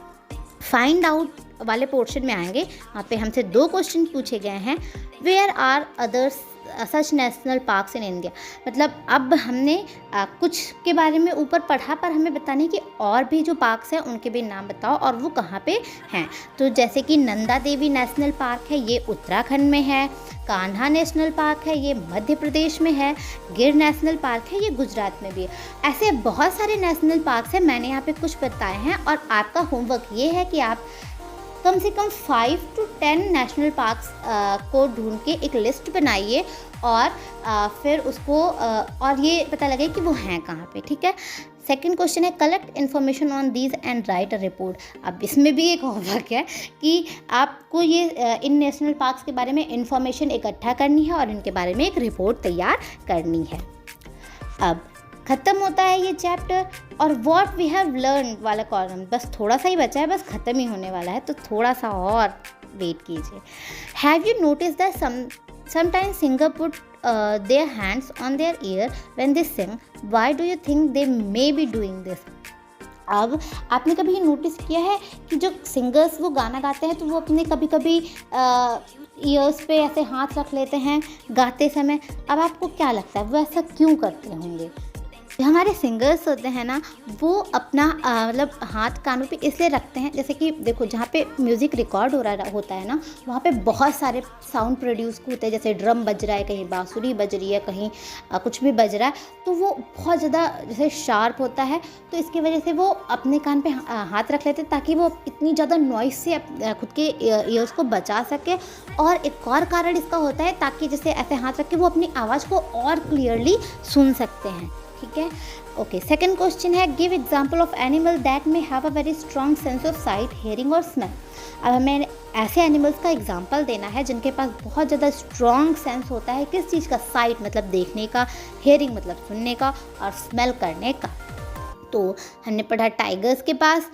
फाइंड आउट वाले पोर्शन में आएंगे, वहाँ पे हमसे 2 क्वेश्चन पूछे गए हैं। Where are others such national parks in India. मतलब अब हमने कुछ के बारे में ऊपर पढ़ा, पर हमें बताने कि और भी जो पार्क्स हैं उनके भी नाम बताओ और वो कहाँ पे हैं। तो जैसे कि नंदा देवी नेशनल पार्क है, ये उत्तराखंड में है। कान्हा नेशनल पार्क है, ये मध्य प्रदेश में है। गिर नेशनल पार्क है, ये गुजरात में भी है। ऐसे बहुत सारे नेशनल पार्क्स हैं, मैंने यहाँ पे कुछ बताए हैं और आपका होमवर्क ये है कि आप कम से कम 5 to 10 नेशनल पार्क्स को ढूंढ के एक लिस्ट बनाइए और फिर उसको और ये पता लगे कि वो हैं कहाँ पे, ठीक है। सेकंड क्वेश्चन है collect information on these and right a report. अब इसमें भी एक होमवर्क है कि आपको ये इन नेशनल पार्क्स के बारे में इन्फॉर्मेशन इकट्ठा करनी है और इनके बारे में एक रिपोर्ट तैयार करनी है। अब ख़त्म होता है ये चैप्टर और व्हाट वी हैव लर्न वाला कॉलम बस थोड़ा सा ही बचा है, बस ख़त्म ही होने वाला है, तो थोड़ा सा और वेट कीजिए। Have you notice that sometimes singer put their hands on their ear when they sing? Why do you think they may be doing this? अब आपने कभी ये नोटिस किया है कि जो सिंगर्स वो गाना गाते हैं तो वो अपने कभी कभी ईयर्स पे ऐसे हाथ रख लेते हैं गाते समय। अब आपको क्या लगता है वो ऐसा क्यों करते होंगे? हमारे सिंगर्स होते हैं ना, वो अपना मतलब हाथ कानों पे इसलिए रखते हैं, जैसे कि देखो जहाँ पे म्यूज़िक रिकॉर्ड हो रहा होता है ना, वहाँ पे बहुत सारे साउंड प्रोड्यूस होते हैं, जैसे ड्रम बज रहा है, कहीं बांसुरी बज रही है, कहीं कुछ भी बज रहा है, तो वो बहुत ज़्यादा जैसे शार्प होता है, तो इसकी वजह से वो अपने कान पे हाथ रख लेते हैं ताकि वो इतनी ज़्यादा नॉइज़ से खुद के ईयर्स को बचा सके। और एक और कारण इसका होता है ताकि जैसे ऐसे हाथ रख के वो अपनी आवाज़ को और क्लियरली सुन सकते हैं, ठीक है। ओके, सेकंड क्वेश्चन है give example of animal that may have a very strong sense of site, hearing और स्मेल। अब हमें ऐसे एनिमल्स का एग्जांपल देना है जिनके पास बहुत ज़्यादा स्ट्रॉन्ग सेंस होता है, किस चीज़ का? साइट मतलब देखने का, हियरिंग मतलब सुनने का और स्मेल करने का। तो हमने पढ़ा टाइगर्स के पास,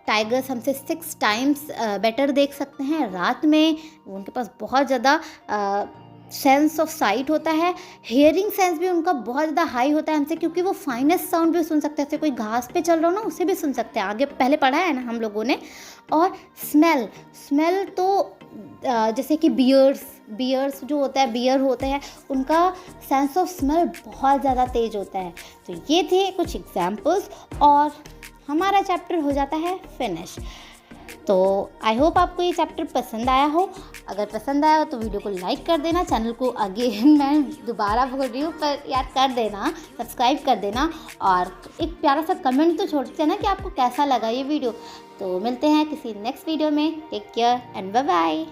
टाइगर्स हमसे 6 टाइम्स बेटर देख सकते हैं रात में, उनके पास बहुत ज़्यादा सेंस ऑफ साइट होता है। हियरिंग सेंस भी उनका बहुत ज़्यादा हाई होता है हमसे, क्योंकि वो फाइनेस्ट साउंड भी सुन सकते हैं, जैसे कोई घास पे चल रहा हो ना उसे भी सुन सकते हैं, आगे पहले पढ़ा है ना हम लोगों ने। और स्मेल तो जैसे कि बियर्स जो होता है, बियर होते हैं, उनका सेंस ऑफ स्मेल बहुत ज़्यादा तेज होता है। तो ये थे कुछ एग्जाम्पल्स और हमारा चैप्टर हो जाता है फिनिश। तो आई होप आपको ये चैप्टर पसंद आया हो। अगर पसंद आया हो तो वीडियो को लाइक कर देना, चैनल को अगेन मैं दोबारा बोल रही हूँ पर याद कर देना, सब्सक्राइब कर देना और एक प्यारा सा कमेंट तो छोड़ देना कि आपको कैसा लगा ये वीडियो। तो मिलते हैं किसी नेक्स्ट वीडियो में। Take care and bye bye.